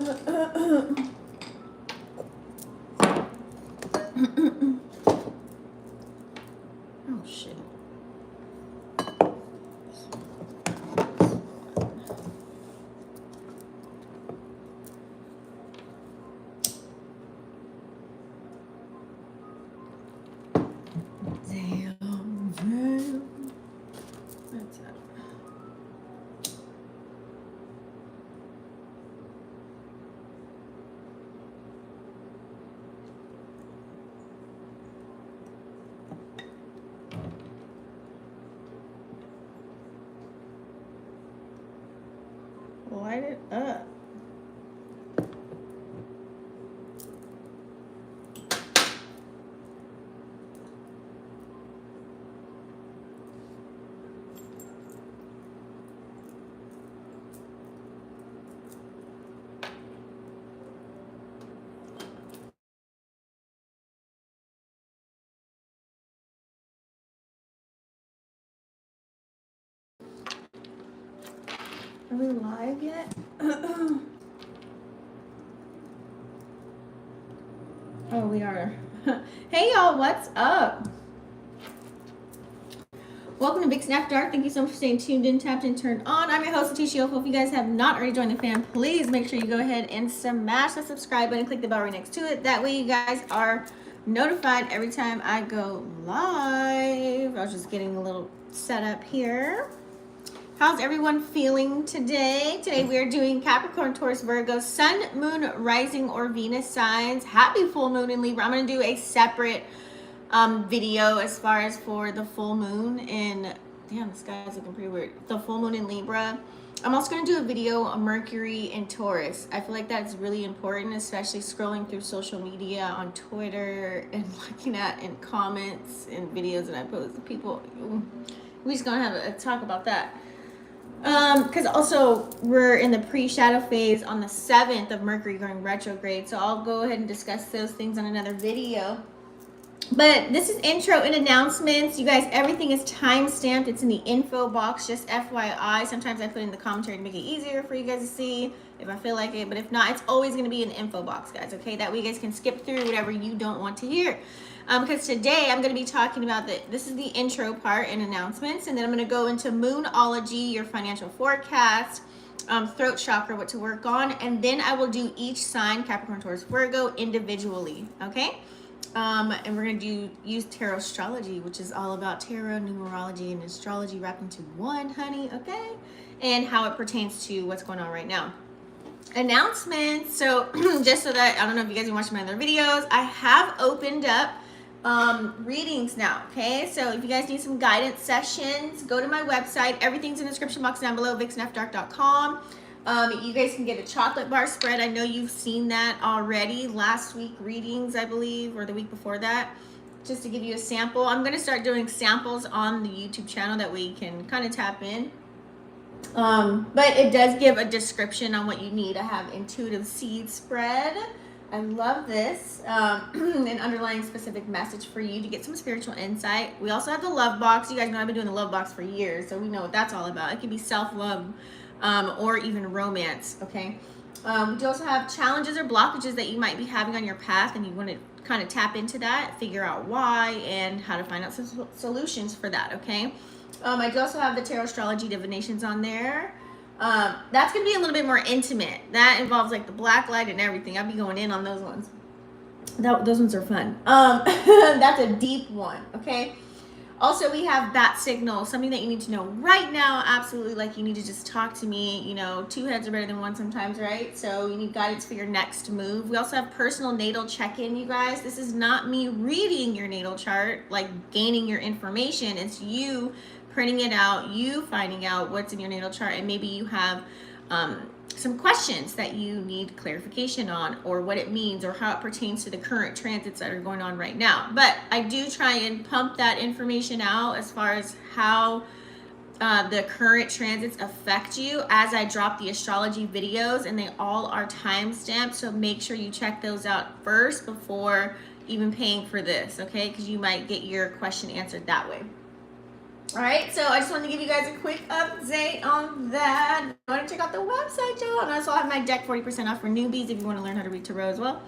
Oh shit. Damn. That's it. Light it up. Are we live yet? Oh, we are. Hey, y'all, what's up? Welcome to Big Snap Dark. Thank you so much for staying tuned in, tapped in, turned on. I'm your host, Leticia Ofo. If you guys have not already joined the fam, please make sure you go ahead and smash the subscribe button, click the bell right next to it. That way you guys are notified every time I go live. I was just getting a little set up here. How's everyone feeling today? Today we are doing Capricorn, Taurus, Virgo, Sun, Moon, Rising, or Venus signs. Happy full moon in Libra. I'm going to do a separate video as far as for the full moon in, damn, this guy's looking pretty weird. The full moon in Libra. I'm also going to do a video on Mercury in Taurus. I feel like that's really important, especially scrolling through social media on Twitter and looking at in comments and videos that I post. People, we're just going to have a talk about that. Because also we're in the pre-shadow phase on the 7th of Mercury going retrograde, so I'll go ahead and discuss those things on another video. But this is intro and announcements. You guys, everything is time stamped. It's in the info box, just FYI. Sometimes I put in the commentary to make it easier for you guys to see if I feel like it, but if not, it's always going to be in the info box, guys, okay? That way you guys can skip through whatever you don't want to hear. Because today I'm going to be talking about this is the intro part and announcements, and then I'm going to go into Moonology, your financial forecast, throat chakra, what to work on, and then I will do each sign, Capricorn, Taurus, Virgo, individually, okay? And we're going to use tarot astrology, which is all about tarot, numerology, and astrology wrapped into one, honey, okay? And how it pertains to what's going on right now. Announcements. So just so that, I don't know if you guys have been watching my other videos, I have opened up readings now, okay? So if you guys need some guidance sessions, go to my website. Everything's in the description box down below, vicsnapdark.com. You guys can get a chocolate bar spread. I know you've seen that already. Last week readings, I believe, or the week before that, just to give you a sample. I'm going to start doing samples on the YouTube channel. That way you can kind of tap in. But it does give a description on what you need. I have intuitive seed spread. I love this. An underlying specific message for you to get some spiritual insight. We also have the love box. You guys know I've been doing the love box for years, so we know what that's all about. It can be self-love, or even romance, okay? We do also have challenges or blockages that you might be having on your path, and you want to kind of tap into that, figure out why, and how to find out some solutions for that, okay? I do also have the tarot astrology divinations on there. That's going to be a little bit more intimate. That involves like the black light and everything. I'll be going in on those ones. Those ones are fun. That's a deep one, okay? Also, we have bat signal, something that you need to know right now. Absolutely, like you need to just talk to me. You know, two heads are better than one sometimes, right? So you need guidance for your next move. We also have personal natal check-in, you guys. This is not me reading your natal chart, like gaining your information. It's you printing it out, you finding out what's in your natal chart, and maybe you have some questions that you need clarification on, or what it means, or how it pertains to the current transits that are going on right now. But I do try and pump that information out as far as how the current transits affect you as I drop the astrology videos, and they all are time stamped, so make sure you check those out first before even paying for this, okay? Because you might get your question answered that way. All right, so I just wanted to give you guys a quick update on that. Go ahead and check out the website, y'all. And also I have my deck 40% off for newbies if you want to learn how to read tarot as well.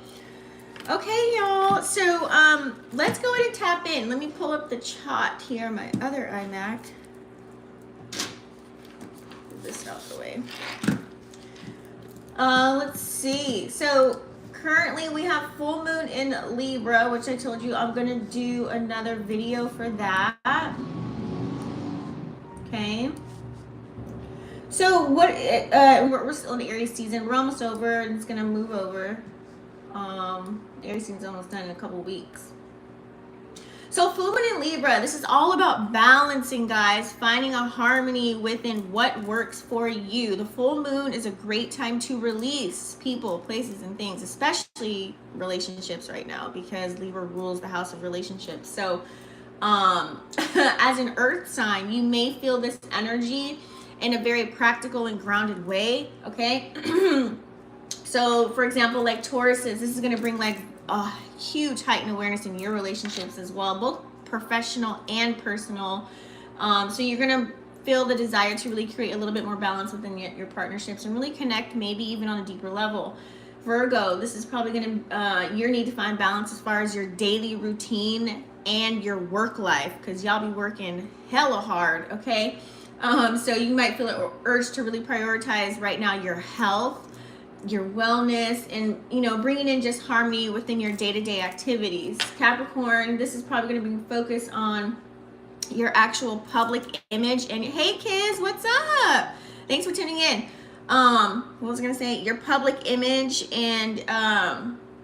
Okay, y'all. So let's go ahead and tap in. Let me pull up the chart here, my other iMac. Move this out the way. Let's see. So currently we have full moon in Libra, which I told you I'm gonna do another video for that. Okay. So what? We're still in the Aries season. We're almost over, and it's gonna move over. Aries season's almost done in a couple weeks. So full moon in Libra, this is all about balancing, guys, finding a harmony within what works for you. The full moon is a great time to release people, places, and things, especially relationships right now, because Libra rules the house of relationships. So as an earth sign, you may feel this energy in a very practical and grounded way, okay? So for example, like Tauruses, this is going to bring like a huge heightened awareness in your relationships as well, both professional and personal. So you're going to feel the desire to really create a little bit more balance within your partnerships and really connect, maybe even on a deeper level. Virgo, this is probably going to your need to find balance as far as your daily routine and your work life, because y'all be working hella hard, okay? So you might feel an urge to really prioritize right now your health, your wellness, and bringing in just harmony within your day-to-day activities. Capricorn, this is probably going to be focused on your actual public image. And hey kids, what's up? Thanks for tuning in. What was I going to say? Your public image and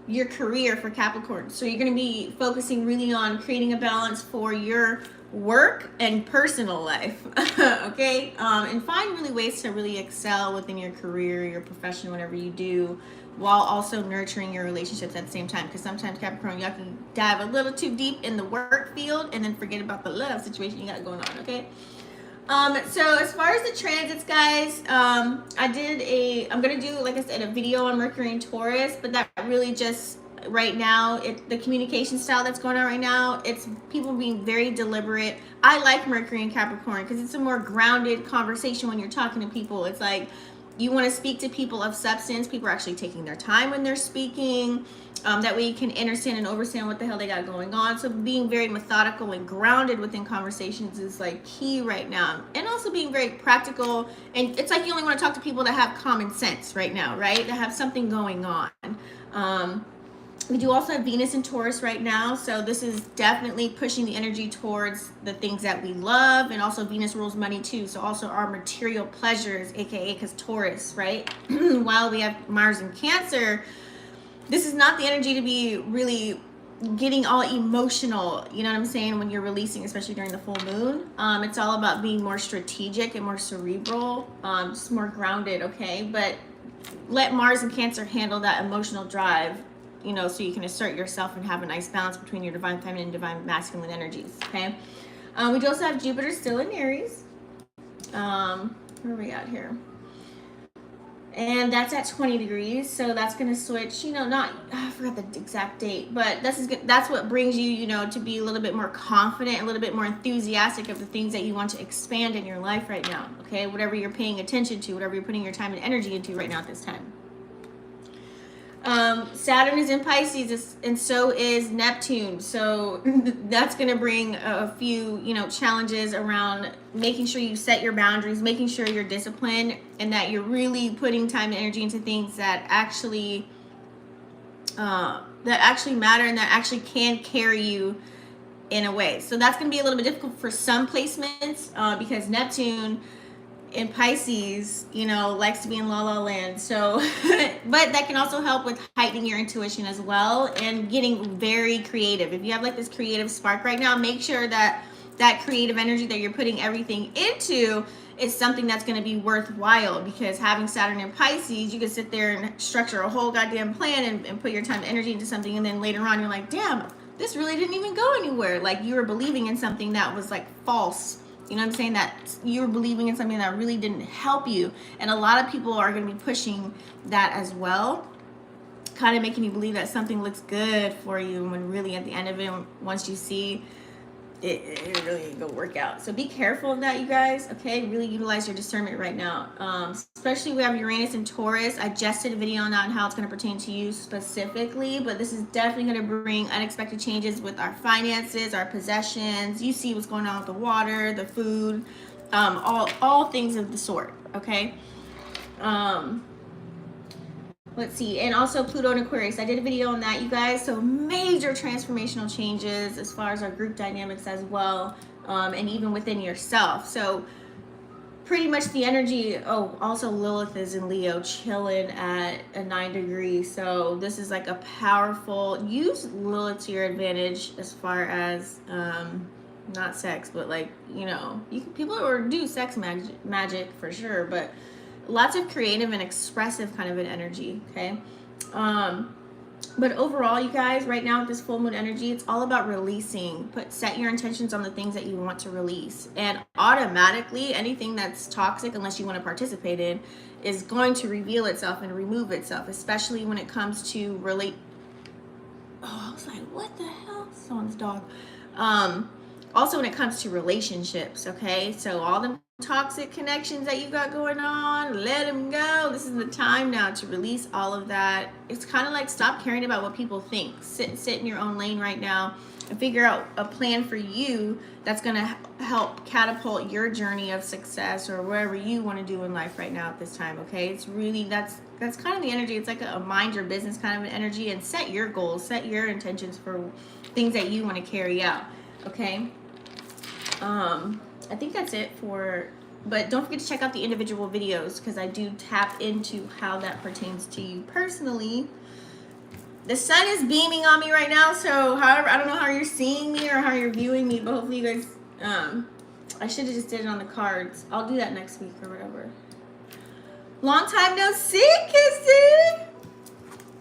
your career for Capricorn. So you're going to be focusing really on creating a balance for your work and personal life. Okay, and find really ways to really excel within your career, your profession, whatever you do, while also nurturing your relationships at the same time, because sometimes Capricorn, y'all can dive a little too deep in the work field and then forget about the love situation you got going on. Okay, so as far as the transits, guys, I'm gonna do, like I said, a video on Mercury and Taurus, but that really just right now, the communication style that's going on right now, it's people being very deliberate. I like Mercury and Capricorn because it's a more grounded conversation when you're talking to people. It's like you want to speak to people of substance. People are actually taking their time when they're speaking. That way you can understand and understand what the hell they got going on. So being very methodical and grounded within conversations is like key right now. And also being very practical. And it's like you only want to talk to people that have common sense right now, right? That have something going on. We do also have Venus in Taurus right now, so this is definitely pushing the energy towards the things that we love, and also Venus rules money too, so also our material pleasures, aka because Taurus, right? While we have Mars in Cancer, this is not the energy to be really getting all emotional, you know what I'm saying, when you're releasing, especially during the full moon. It's all about being more strategic and more cerebral, just more grounded, okay? But let Mars and Cancer handle that emotional drive, so you can assert yourself and have a nice balance between your divine feminine and divine masculine energies, okay? We do also have Jupiter still in Aries. Where are we at here? And that's at 20 degrees, so that's going to switch, I forgot the exact date, but that's what brings you, to be a little bit more confident, a little bit more enthusiastic of the things that you want to expand in your life right now, okay? Whatever you're paying attention to, whatever you're putting your time and energy into right now at this time. Saturn is in Pisces, and so is Neptune. So that's going to bring a few, challenges around making sure you set your boundaries, making sure you're disciplined, and that you're really putting time and energy into things that actually matter and that actually can carry you in a way. So that's going to be a little bit difficult for some placements because Neptune in Pisces, likes to be in la la land. So, but that can also help with heightening your intuition as well and getting very creative. If you have like this creative spark right now, make sure that creative energy that you're putting everything into is something that's going to be worthwhile, because having Saturn in Pisces, you can sit there and structure a whole goddamn plan and put your time and energy into something, and then later on you're like, damn, this really didn't even go anywhere. Like you were believing in something that was like false. You know what I'm saying? That you were believing in something that really didn't help you. And a lot of people are going to be pushing that as well, kind of making you believe that something looks good for you when really at the end of it, once you see it really ain't gonna work out. So be careful of that, you guys. Okay, really utilize your discernment right now. Especially we have Uranus and Taurus. I just did a video on that and how it's going to pertain to you specifically, but this is definitely going to bring unexpected changes with our finances, our possessions. You see what's going on with the water, the food, all things of the sort. Okay. Let's see, and also Pluto and Aquarius. I did a video on that, you guys. So major transformational changes as far as our group dynamics as well, and even within yourself. So pretty much the energy. Oh, also Lilith is in Leo, chilling at a 9 degree. So this is like a powerful. Use Lilith to your advantage as far as not sex, but like, you know, people or do sex magic for sure, but lots of creative and expressive kind of an energy. Okay. But overall, you guys, right now with this full moon energy, it's all about releasing. Set your intentions on the things that you want to release, and automatically anything that's toxic, unless you want to participate in, is going to reveal itself and remove itself, especially when it comes to I was like, what the hell? Someone's dog. Also when it comes to relationships. Okay, so all the toxic connections that you got going on, let them go. This is the time now to release all of that. It's kind of like stop caring about what people think. Sit in your own lane right now and figure out a plan for you that's going to help catapult your journey of success or wherever you want to do in life right now at this time. Okay, it's really that's kind of the energy. It's like a mind your business kind of an energy, and set your goals, set your intentions for things that you want to carry out. Okay. I think that's it but don't forget to check out the individual videos, because I do tap into how that pertains to you personally. The sun is beaming on me right now, so however, I don't know how you're seeing me or how you're viewing me, but hopefully you guys, I should have just did it on the cards. I'll do that next week or whatever. Long time no see, Kissy.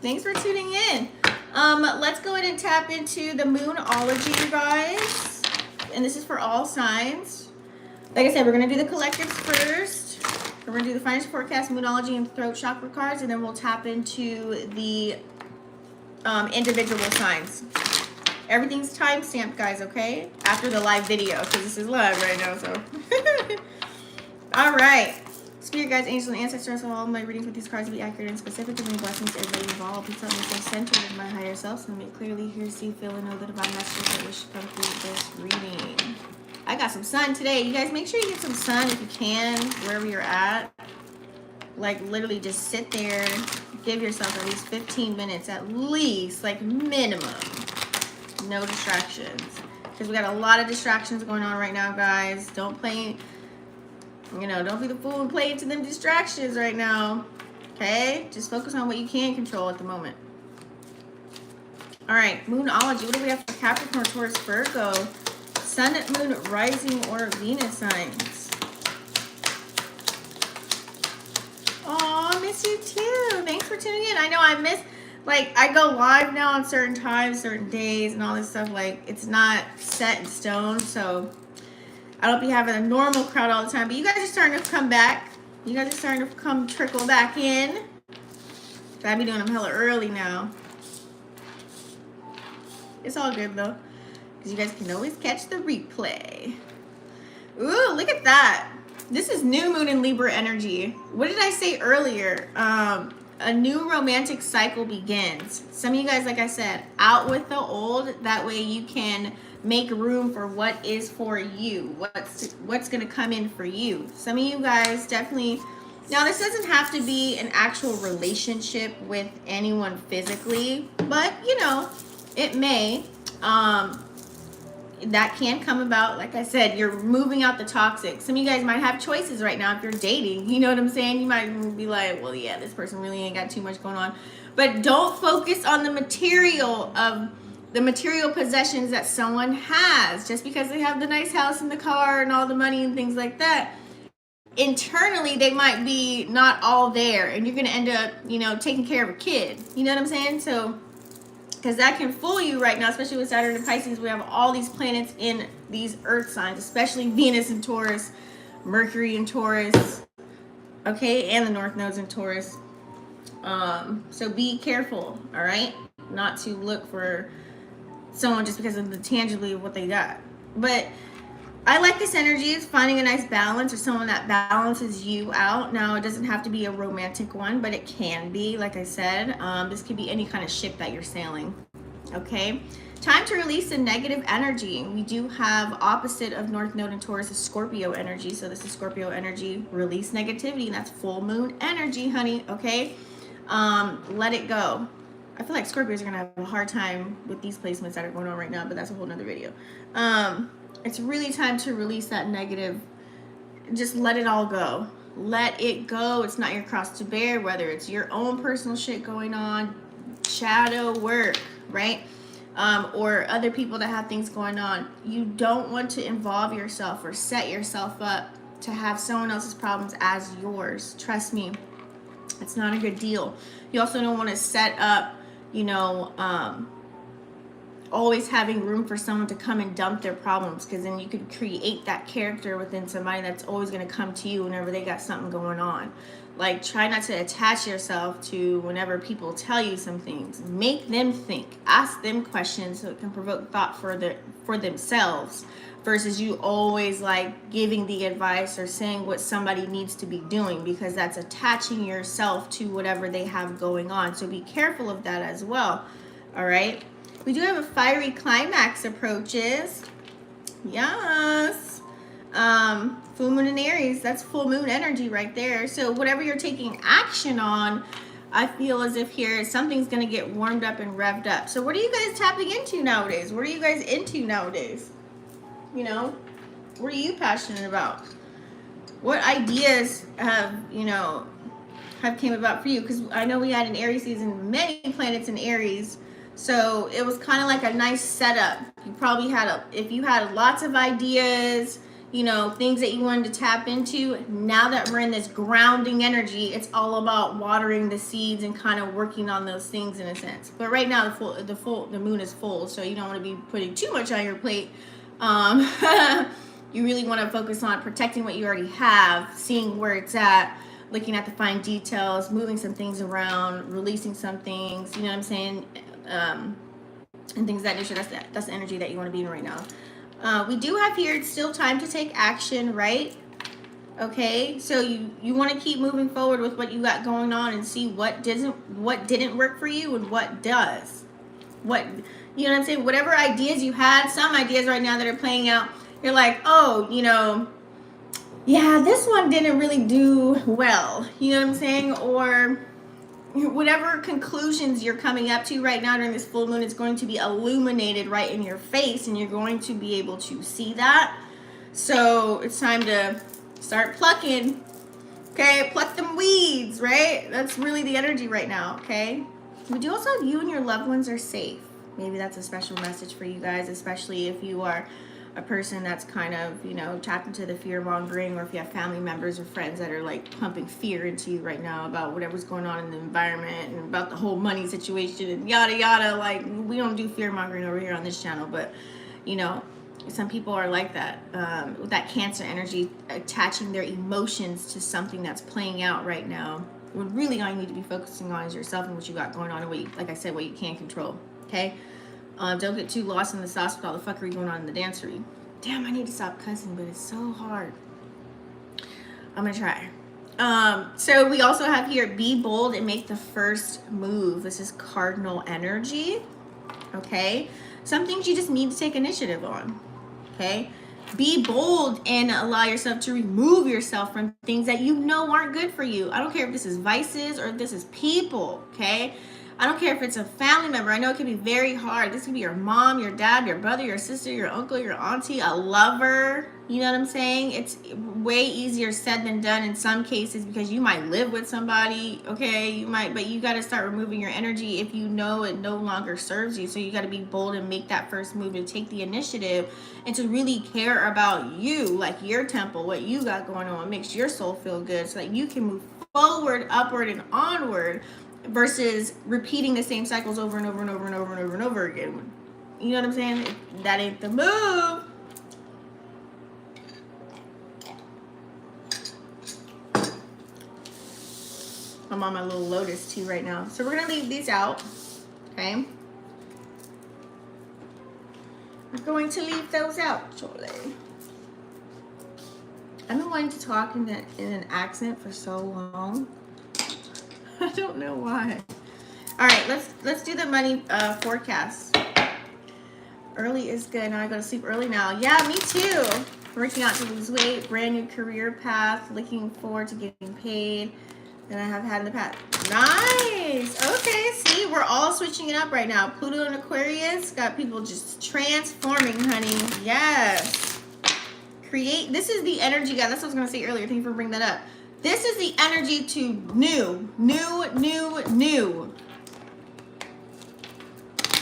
Thanks for tuning in. Let's go ahead and tap into the Moonology, you guys. And this is for all signs. Like I said, we're going to do the collectives first. We're going to do the financial forecast, Moonology, and throat chakra cards. And then we'll tap into the individual signs. Everything's time-stamped, guys, okay? After the live video, because this is live right now, so. All right. Spirit guides, angels, and ancestors, all my readings with these cards will be accurate and specific. And many blessings to everybody involved. Please help me stay centered in my higher self, so I may clearly hear, see, feel, and know the divine messages that wish to come through this reading. I got some sun today. You guys, make sure you get some sun if you can, wherever you're at. Like, literally just sit there. Give yourself at least 15 minutes, at least, like minimum. No distractions. Because we got a lot of distractions going on right now, guys. Don't play, don't be the fool and play into them distractions right now. Okay? Just focus on what you can control at the moment. All right, Moonology. What do we have for Capricorn, Taurus, Virgo? Sun, Moon, Rising, or Venus signs. Aw, miss you too. Thanks for tuning in. I know I miss, I go live now on certain times, certain days, and all this stuff. Like, it's not set in stone, so I don't be having a normal crowd all the time. But you guys are starting to come back. You guys are starting to trickle back in. I'll be doing them hella early now. It's all good, though, because you guys can always catch the replay. Ooh, look at that. This is new moon in Libra energy. What did I say earlier? A new romantic cycle begins. Some of you guys, like I said, out with the old. That way you can make room for what is for you. What's going to come in for you. Some of you guys definitely... Now, this doesn't have to be an actual relationship with anyone physically. But, it may. That can come about. Like I said, you're moving out the toxic. Some of you guys might have choices right now if you're dating. You know what I'm saying? You might be like, well, yeah, this person really ain't got too much going on. But don't focus on the material possessions that someone has. Just because they have the nice house and the car and all the money and things like that. Internally, they might be not all there. And you're going to end up, taking care of a kid. You know what I'm saying? So... because that can fool you right now, especially with Saturn and Pisces. We have all these planets in these earth signs, especially Venus in Taurus, Mercury in Taurus, okay, and the North Node's in Taurus. So be careful, all right? Not to look for someone just because of the tangibly of what they got. But I like this energy. It's finding a nice balance or someone that balances you out. Now, it doesn't have to be a romantic one, but it can be. Like I said, this could be any kind of ship that you're sailing. Okay, time to release the negative energy. We do have opposite of North Node and Taurus is Scorpio energy. So this is Scorpio energy. Release negativity, and that's full moon energy, honey. Okay, let it go. I feel like Scorpios are gonna have a hard time with these placements that are going on right now, but that's a whole nother video. It's really time to release that negative. Just let it all go. Let it go. It's not your cross to bear, whether it's your own personal shit going on, shadow work, right? Or other people that have things going on. You don't want to involve yourself or set yourself up to have someone else's problems as yours. Trust me, it's not a good deal. You also don't want to set up, you know, always having room for someone to come and dump their problems, because then you could create that character within somebody that's always going to come to you whenever they got something going on. Like, try not to attach yourself to whenever people tell you some things. Make them think. Ask them questions so it can provoke thought for themselves, versus you always like giving the advice or saying what somebody needs to be doing, because that's attaching yourself to whatever they have going on. So be careful of that as well. All right. We do have a fiery climax approaches. Yes. Full moon in Aries. That's full moon energy right there. So whatever you're taking action on, I feel as if here something's going to get warmed up and revved up. So what are you guys tapping into nowadays? What are you guys into nowadays? You know, what are you passionate about? What ideas have, you know, have came about for you? Because I know we had an Aries season, many planets in Aries. So it was kind of like a nice setup. You probably had if you had lots of ideas, you know, things that you wanted to tap into. Now that we're in this grounding energy, it's all about watering the seeds and kind of working on those things in a sense. But right now the moon is full, so you don't want to be putting too much on your plate. You really want to focus on protecting what you already have, seeing where it's at, looking at the fine details, moving some things around, releasing some things, you know what I'm saying? And things of that nature. That's the energy that you want to be in right now. We do have here, it's still time to take action, right? Okay, so you want to keep moving forward with what you got going on and see what didn't work for you and what does. What, you know what I'm saying? Whatever ideas you had, some ideas right now that are playing out, you're like, oh, you know, yeah, this one didn't really do well. You know what I'm saying? Or whatever conclusions you're coming up to right now during this full moon is going to be illuminated right in your face, and you're going to be able to see that. So it's time to start plucking. Okay, pluck them weeds, right? That's really the energy right now. Okay, we do also have you and your loved ones are safe. Maybe that's a special message for you guys, especially if you are a person that's kind of, you know, tapped into the fear mongering, or if you have family members or friends that are like pumping fear into you right now about whatever's going on in the environment and about the whole money situation and yada yada. Like, we don't do fear mongering over here on this channel, but you know, some people are like that, with that Cancer energy, attaching their emotions to something that's playing out right now. What really all you need to be focusing on is yourself and what you got going on, and what you, like I said, what you can control. Okay. Don't get too lost in the sauce with all the fuckery going on in the dancery. Damn, I need to stop cussing, but it's so hard. I'm gonna try. So we also have here, be bold and make the first move. This is cardinal energy. Okay, some things you just need to take initiative on. Okay, be bold and allow yourself to remove yourself from things that you know aren't good for you. I don't care if this is vices or if this is people. Okay, I don't care if it's a family member. I know it can be very hard. This could be your mom, your dad, your brother, your sister, your uncle, your auntie, a lover. You know what I'm saying? It's way easier said than done in some cases, because you might live with somebody, okay? You might, but you got to start removing your energy if you know it no longer serves you. So you got to be bold and make that first move and take the initiative, and to really care about you, like your temple, what you got going on, what makes your soul feel good, so that you can move forward, upward, and onward, versus repeating the same cycles over and over and over and over and over and over again. You know what I'm saying? That ain't the move. I'm on my little lotus tea right now. So we're going to leave these out. Okay. going to leave those out shortly. I've been wanting to talk in an accent for so long. I don't know why. All right, let's do the money forecast. Early is good. Now I go to sleep early now. Yeah, me too. Working out to lose weight, brand new career path, looking forward to getting paid than I have had in the past. Nice. Okay, see, we're all switching it up right now. Pluto and Aquarius got people just transforming, honey. Yes. Create. This is the energy, guys. That's what I was going to say earlier. Thank you for bringing that up. This is the energy to new.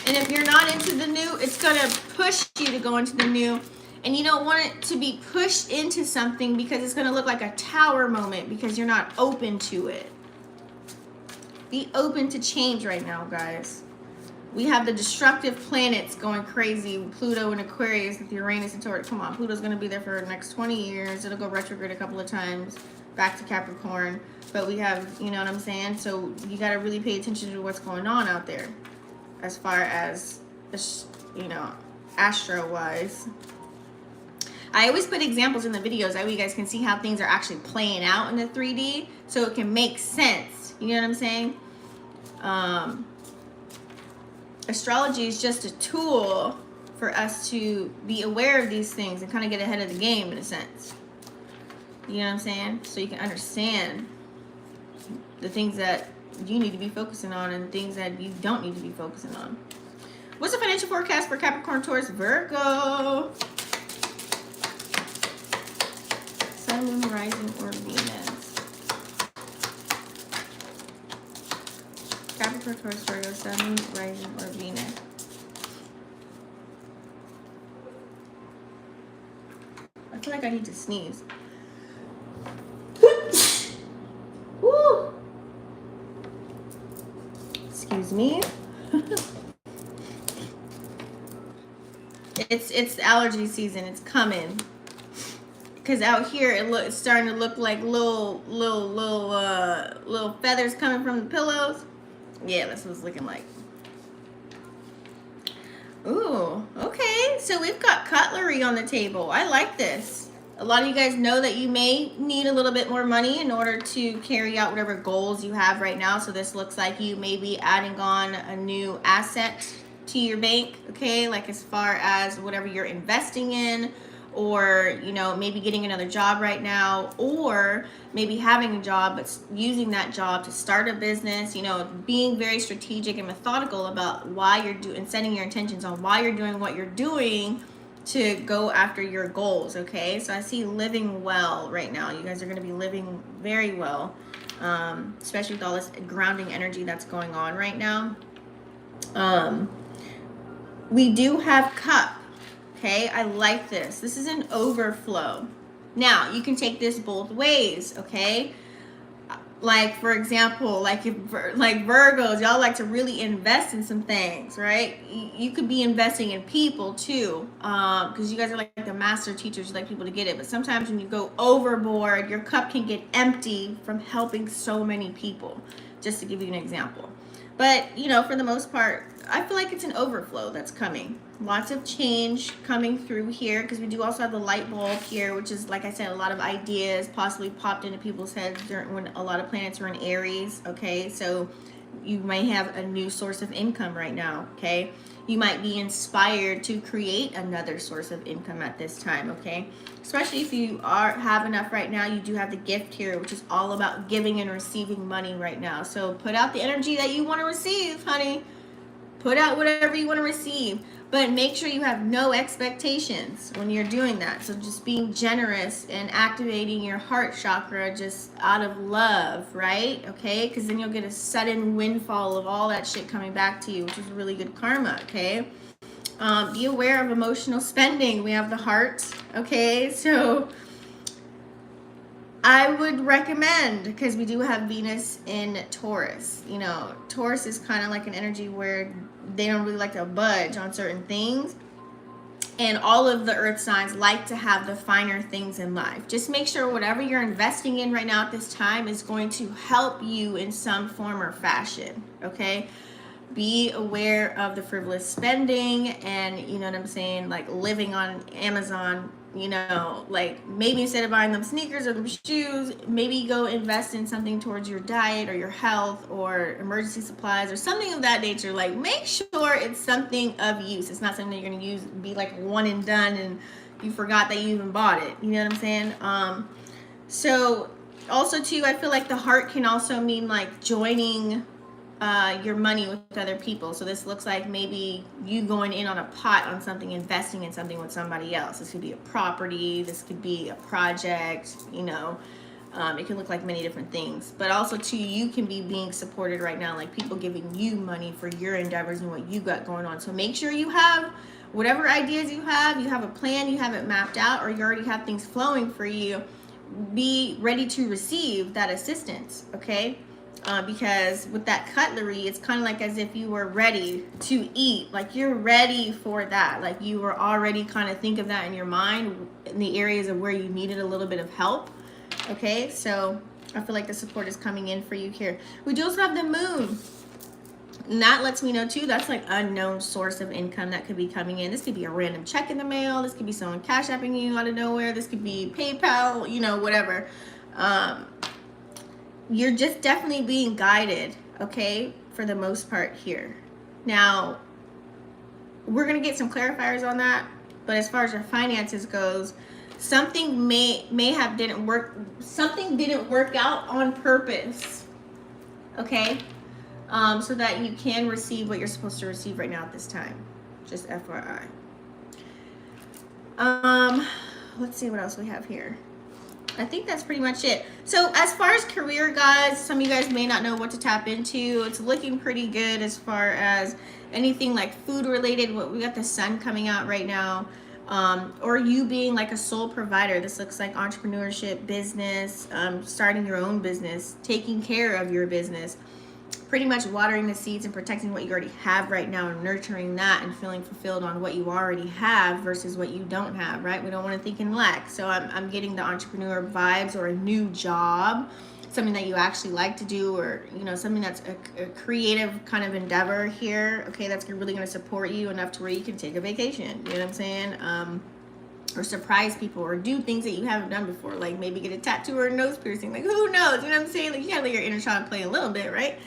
And if you're not into the new, it's going to push you to go into the new. And you don't want it to be pushed into something because it's going to look like a tower moment because you're not open to it. Be open to change right now, guys. We have the destructive planets going crazy. Pluto and Aquarius with Uranus and Taurus. Come on, Pluto's going to be there for the next 20 years. It'll go retrograde a couple of times. Back to Capricorn. But we have, you know what I'm saying? So you got to really pay attention to what's going on out there. As far as, you know, astro-wise. I always put examples in the videos. That way you guys can see how things are actually playing out in the 3D. So it can make sense. You know what I'm saying? Astrology is just a tool for us to be aware of these things and kind of get ahead of the game in a sense. You know what I'm saying? So you can understand the things that you need to be focusing on and things that you don't need to be focusing on. What's the financial forecast for Capricorn, Taurus, Virgo? Sun, Moon, Rising, or Venus? Capricorn, Taurus, Virgo, Sun, Moon, Rising, or Venus? I feel like I need to sneeze. Woo! Excuse me. It's allergy season. It's coming. Cause out here it's starting to look like little feathers coming from the pillows. Yeah, that's what it's looking like. Ooh, okay. So we've got cutlery on the table. I like this. A lot of you guys know that you may need a little bit more money in order to carry out whatever goals you have right now. So this looks like you may be adding on a new asset to your bank, okay? Like as far as whatever you're investing in, or, you know, maybe getting another job right now, or maybe having a job but using that job to start a business, you know, being very strategic and methodical about why you're doing, and setting your intentions on why you're doing what you're doing to go after your goals, okay? So I see living well right now. You guys are going to be living very well, especially with all this grounding energy that's going on right now. We do have cup, okay? I like this. This is an overflow. Now, you can take this both ways, okay? Like, for example, like Virgos, y'all like to really invest in some things, right? You could be investing in people too, because you guys are like the master teachers. You like people to get it. But sometimes when you go overboard, your cup can get empty from helping so many people, just to give you an example. But, you know, for the most part, I feel like it's an overflow that's coming. Lots of change coming through here, because we do also have the light bulb here, which is, like I said, a lot of ideas possibly popped into people's heads during when a lot of planets were in Aries, okay? So you might have a new source of income right now, okay? You might be inspired to create another source of income at this time, okay? Especially if you have enough right now. You do have the gift here, which is all about giving and receiving money right now. So put out the energy that you want to receive, honey. Put out whatever you want to receive, but make sure you have no expectations when you're doing that. So just being generous and activating your heart chakra just out of love, right? Okay, because then you'll get a sudden windfall of all that shit coming back to you, which is really good karma, okay? Be aware of emotional spending. We have the heart, okay? So I would recommend, because we do have Venus in Taurus. You know, Taurus is kind of like an energy where they don't really like to budge on certain things. And all of the earth signs like to have the finer things in life. Just make sure whatever you're investing in right now at this time is going to help you in some form or fashion, okay? Be aware of the frivolous spending, and you know what I'm saying, like living on Amazon, you know, like maybe instead of buying them sneakers or them shoes, maybe go invest in something towards your diet or your health or emergency supplies or something of that nature. Like make sure it's something of use. It's not something that you're going to use, be like one and done and you forgot that you even bought it. You know what I'm saying? So also too, I feel like the heart can also mean like joining your money with other people. So this looks like maybe you going in on a pot on something, investing in something with somebody else. This could be a property, this could be a project, you know. It can look like many different things. But also too, you can be being supported right now, like people giving you money for your endeavors and what you got going on. So make sure you have whatever ideas you have a plan, you have it mapped out, or you already have things flowing for you. Be ready to receive that assistance, okay? Because with that cutlery, it's kind of like as if you were ready to eat. Like you're ready for that. Like you were already kind of think of that in your mind in the areas of where you needed a little bit of help. Okay, so I feel like the support is coming in for you here. We do also have the moon. And that lets me know too, that's like unknown source of income that could be coming in. This could be a random check in the mail. This could be someone cash apping you out of nowhere. This could be PayPal, you know, whatever. You're just definitely being guided, okay, for the most part here. Now, we're going to get some clarifiers on that, but as far as your finances goes, something may have didn't work out on purpose, okay, so that you can receive what you're supposed to receive right now at this time. Just FYI. Let's see what else we have here. I think that's pretty much it. So as far as career, guys, some of you guys may not know what to tap into. It's looking pretty good as far as anything like food related. We got the sun coming out right now. Or you being like a sole provider. This looks like entrepreneurship, business, starting your own business, taking care of your business, pretty much watering the seeds and protecting what you already have right now and nurturing that and feeling fulfilled on what you already have versus what you don't have, right? We don't want to think in lack. So I'm getting the entrepreneur vibes, or a new job, something that you actually like to do, or, you know, something that's a creative kind of endeavor here, okay, that's really going to support you enough to where you can take a vacation, you know what I'm saying? Or surprise people, or do things that you haven't done before, like maybe get a tattoo or a nose piercing, like who knows, you know what I'm saying? Like you gotta let your inner child play a little bit, right?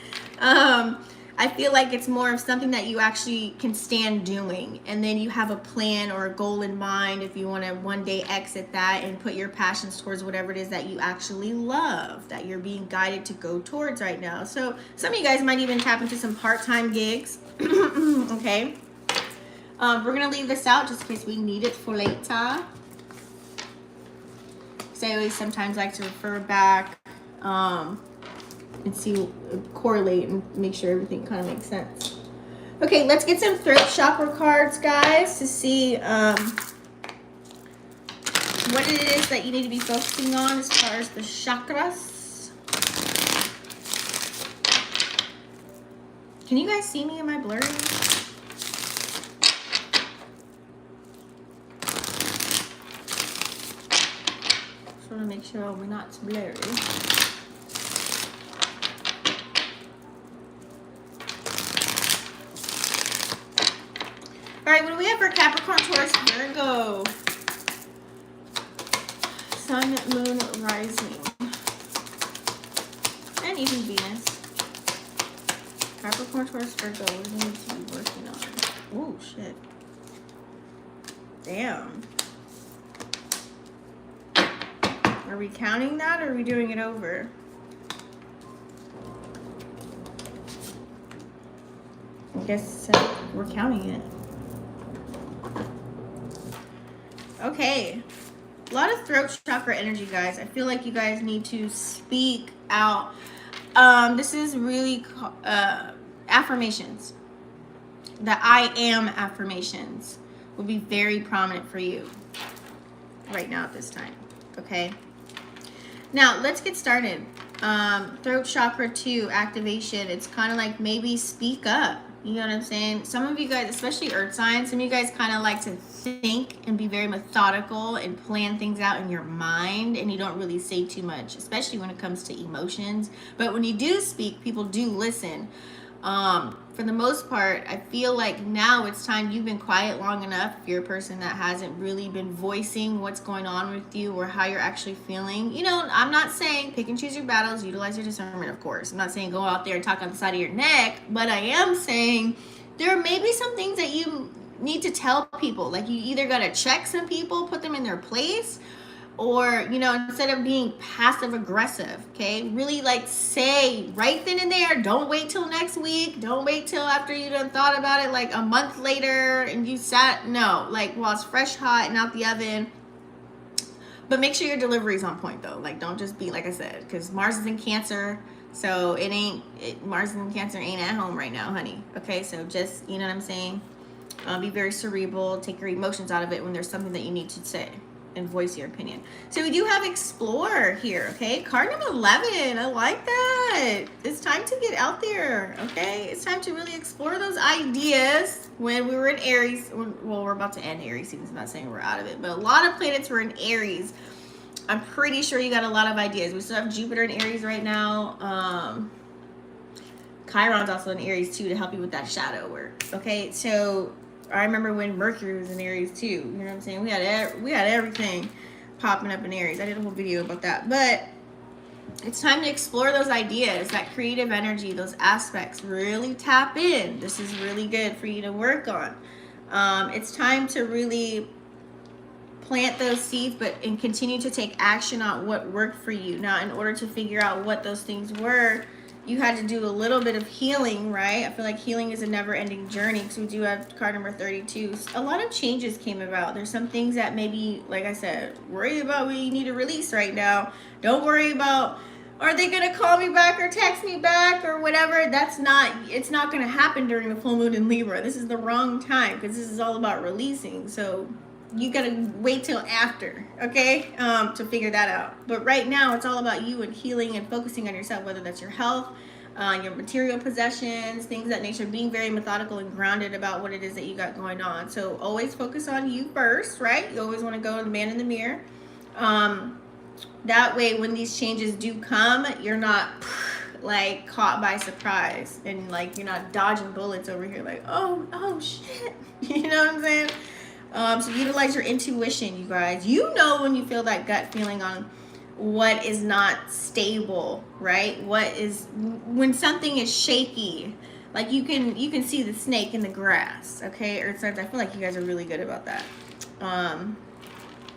I feel like it's more of something that you actually can stand doing, and then you have a plan or a goal in mind if you want to one day exit that and put your passions towards whatever it is that you actually love, that you're being guided to go towards right now. So some of you guys might even tap into some part-time gigs. Okay, we're gonna leave this out just in case we need it for later. So I always sometimes like to refer back and see, correlate and make sure everything kind of makes sense. Okay, let's get some throat chakra cards, guys, to see what it is that you need to be focusing on as far as the chakras. Can you guys see me? Am I blurry? Just want to make sure we're not blurry. All right, what do we have for Capricorn, Taurus, Virgo? Sun, Moon, Rising, and even Venus. Capricorn, Taurus, Virgo, what do we need to be working on? Oh, shit. Damn. Are we counting that, or are we doing it over? I guess we're counting it. Okay, a lot of throat chakra energy, guys. I feel like you guys need to speak out. This is really affirmations. The I am affirmations will be very prominent for you right now at this time. Okay, now let's get started. Throat chakra 2 activation. It's kind of like maybe speak up. You know what I'm saying? Some of you guys, especially earth signs, some of you guys kind of like to think and be very methodical and plan things out in your mind, and you don't really say too much, especially when it comes to emotions. But when you do speak, people do listen. For the most part, I feel like now it's time. You've been quiet long enough. If you're a person that hasn't really been voicing what's going on with you or how you're actually feeling, you know, I'm not saying pick and choose your battles, utilize your discernment, of course. I'm not saying go out there and talk on the side of your neck, but I am saying there may be some things that you need to tell people. Like, you either got to check some people, put them in their place, or, you know, instead of being passive aggressive, okay, really like say right then and there. Don't wait till next week. Don't wait till after you done thought about it, like a month later and you sat. No, like while it's fresh, hot, and out the oven. But make sure your delivery's on point though. Like, don't just be, like I said, because Mars is in Cancer, so Mars in Cancer ain't at home right now, honey. Okay, so just, you know what I'm saying, be very cerebral, take your emotions out of it when there's something that you need to say and voice your opinion. So we do have Explorer here, okay? Card number 11, I like that. It's time to get out there, okay? It's time to really explore those ideas. When we were in Aries, well, we're about to end Aries season, I'm not saying we're out of it, but a lot of planets were in Aries. I'm pretty sure you got a lot of ideas. We still have Jupiter in Aries right now. Chiron's also in Aries too to help you with that shadow work, okay? So I remember when Mercury was in Aries too. You know what I'm saying? We had everything popping up in Aries. I did a whole video about that. But it's time to explore those ideas, that creative energy, those aspects. Really tap in. This is really good for you to work on. It's time to really plant those seeds, and continue to take action on what worked for you. Now, in order to figure out what those things were, you had to do a little bit of healing, right? I feel like healing is a never-ending journey, because we do have card number 32. A lot of changes came about. There's some things that maybe, like I said, worry about what you need to release right now. Don't worry about, are they going to call me back or text me back or whatever? It's not going to happen during the full moon in Libra. This is the wrong time, because this is all about releasing. So you got to wait till after, okay, to figure that out. But right now, it's all about you and healing and focusing on yourself, whether that's your health, your material possessions, things of that nature, being very methodical and grounded about what it is that you got going on. So always focus on you first, right? You always want to go to the man in the mirror. That way, when these changes do come, you're not like caught by surprise, and like you're not dodging bullets over here like, oh shit. You know what I'm saying? So utilize your intuition, you guys. You know when you feel that gut feeling on what is not stable, right? When something is shaky, like you can see the snake in the grass, okay? Earth signs, I feel like you guys are really good about that.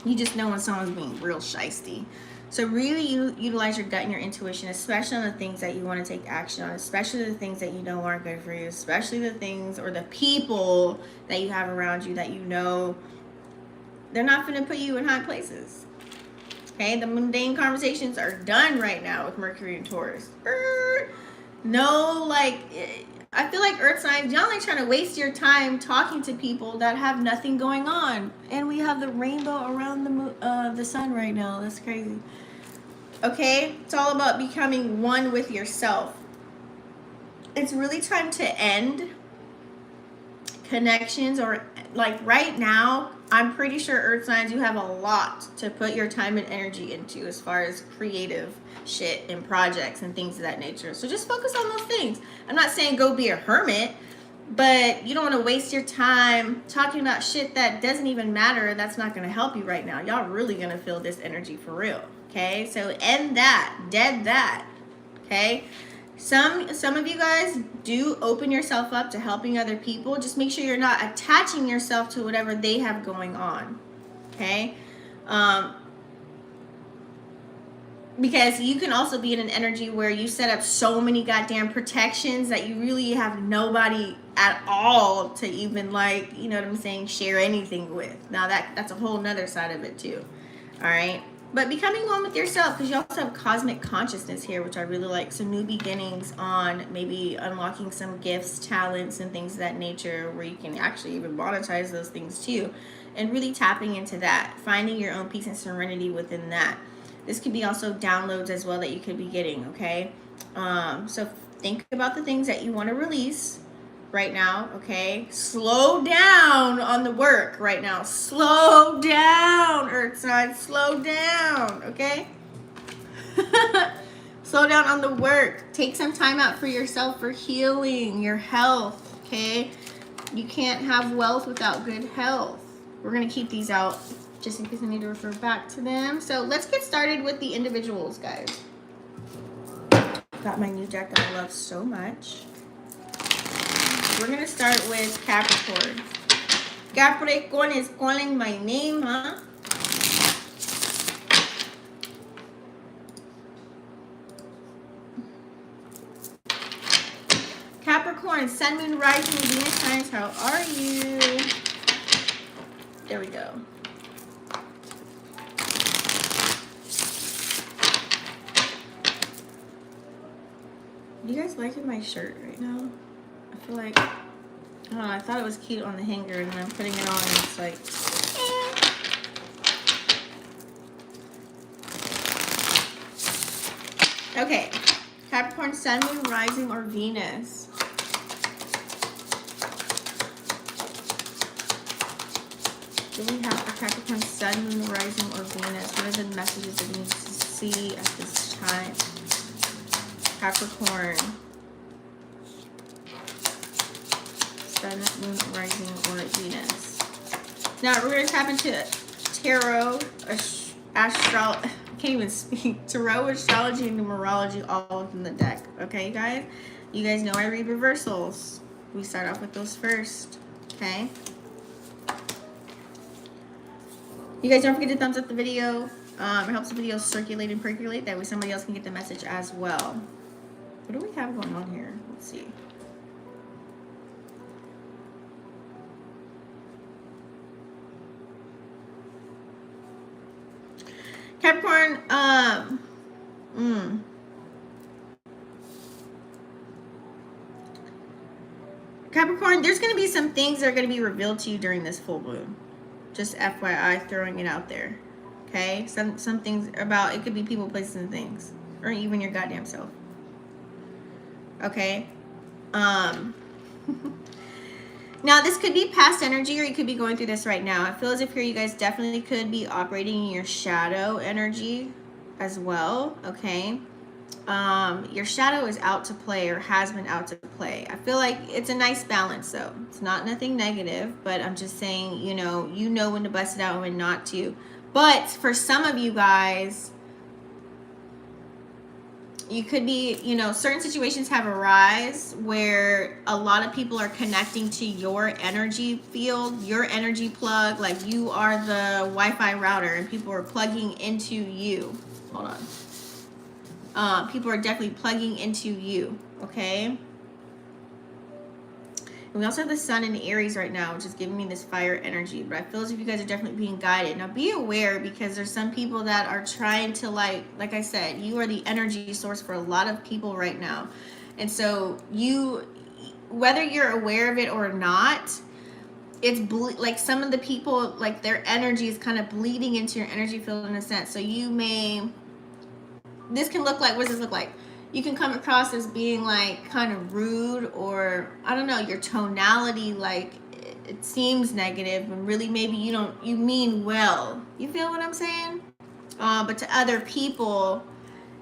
You just know when someone's being real shysty. So really utilize your gut and your intuition, especially on the things that you want to take action on, especially the things that you know aren't good for you, especially the things or the people that you have around you that you know they're not going to put you in high places. Okay, the mundane conversations are done right now with Mercury and Taurus. No, like, I feel like Earth signs, y'all ain't trying to waste your time talking to people that have nothing going on. And we have the rainbow around the sun right now. That's crazy. Okay, it's all about becoming one with yourself. It's really time to end connections, or like right now, I'm pretty sure Earth signs, you have a lot to put your time and energy into as far as creative shit and projects and things of that nature. So just focus on those things. I'm not saying go be a hermit, but you don't want to waste your time talking about shit that doesn't even matter. That's not going to help you right now. Y'all really going to feel this energy for real. Okay, so end that, dead that. Okay, some of you guys do open yourself up to helping other people. Just make sure you're not attaching yourself to whatever they have going on. Okay, because you can also be in an energy where you set up so many goddamn protections that you really have nobody at all to even, like, you know what I'm saying, share anything with. Now that's a whole nother side of it too. All right, but becoming one with yourself, because you also have cosmic consciousness here, which I really like. So new beginnings on maybe unlocking some gifts, talents, and things of that nature, where you can actually even monetize those things too, and really tapping into that, finding your own peace and serenity within that. This could be also downloads as well that you could be getting, okay? So think about the things that you want to release right now, okay? Slow down on the work right now. Slow down, Earth sign. Slow down, okay? Slow down on the work. Take some time out for yourself, for healing, your health, okay? You can't have wealth without good health. We're going to keep these out just in case I need to refer back to them. So let's get started with the individuals, guys. Got my new deck that I love so much. We're going to start with Capricorn. Capricorn is calling my name, huh? Capricorn, Sun, Moon, Rising, Venus signs, how are you? There we go. You guys liking my shirt right now? I feel like, I don't know, I thought it was cute on the hanger and then I'm putting it on and it's like, eh. Okay, Capricorn, Sun, Moon, Rising, or Venus. Do we have for Capricorn, Sun, Moon, Rising, or Venus? What are the messages that we need to see at this time? Capricorn, Sun, Moon, Rising, or Venus. Now we're going to tap into tarot, astro. I can't even speak. Tarot, astrology, and numerology, all within the deck. Okay, guys. You guys know I read reversals. We start off with those first. Okay. You guys don't forget to thumbs up the video. It helps the video circulate and percolate. That way somebody else can get the message as well. What do we have going on here? Let's see. Capricorn, Capricorn, there's going to be some things that are going to be revealed to you during this full moon. Just FYI, throwing it out there. Okay? Some things about, it could be people, places, and things. Or even your goddamn self. Okay? Now, this could be past energy, or you could be going through this right now. I feel as if here you guys definitely could be operating in your shadow energy as well, okay? Your shadow is out to play, or has been out to play. I feel like it's a nice balance, though. It's not nothing negative, but I'm just saying, you know when to bust it out and when not to. But for some of you guys, you could be, certain situations have arise where a lot of people are connecting to your energy field, your energy plug, like you are the Wi-Fi router and people are plugging into you. Hold on. People are definitely plugging into you, okay? And we also have the Sun in Aries right now, which is giving me this fire energy. But I feel as if you guys are definitely being guided. Now, be aware, because there's some people that are trying to, like I said, you are the energy source for a lot of people right now. And so whether you're aware of it or not, it's like some of the people, like their energy is kind of bleeding into your energy field in a sense. So this can look like, what does this look like? You can come across as being like kind of rude, or I don't know, your tonality, like it seems negative, and really maybe you mean well. You feel what I'm saying? But to other people,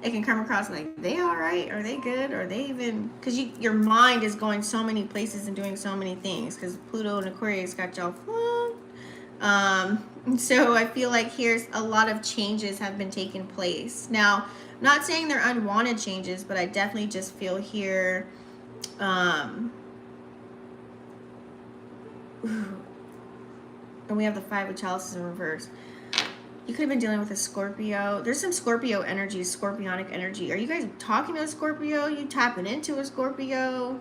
it can come across like, they all right? Are they good? Are they even, because your mind is going so many places and doing so many things, because Pluto and Aquarius got y'all flung. So I feel like here's a lot of changes have been taking place. Now, not saying they're unwanted changes, but I definitely just feel here, and we have the Five of Chalices in reverse. You could have been dealing with a Scorpio. There's some Scorpio energy, Scorpionic energy. Are you guys talking to a Scorpio? You tapping into a Scorpio?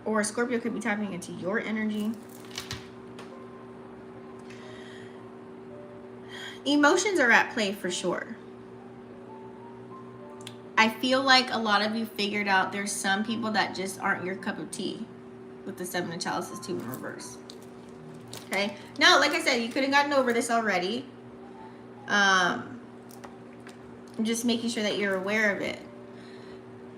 Or a Scorpio could be tapping into your energy. Emotions are at play for sure. I feel like a lot of you figured out there's some people that just aren't your cup of tea with the Seven of Chalices 2 in reverse. Okay? Now, like I said, you could have gotten over this already. I'm just making sure that you're aware of it.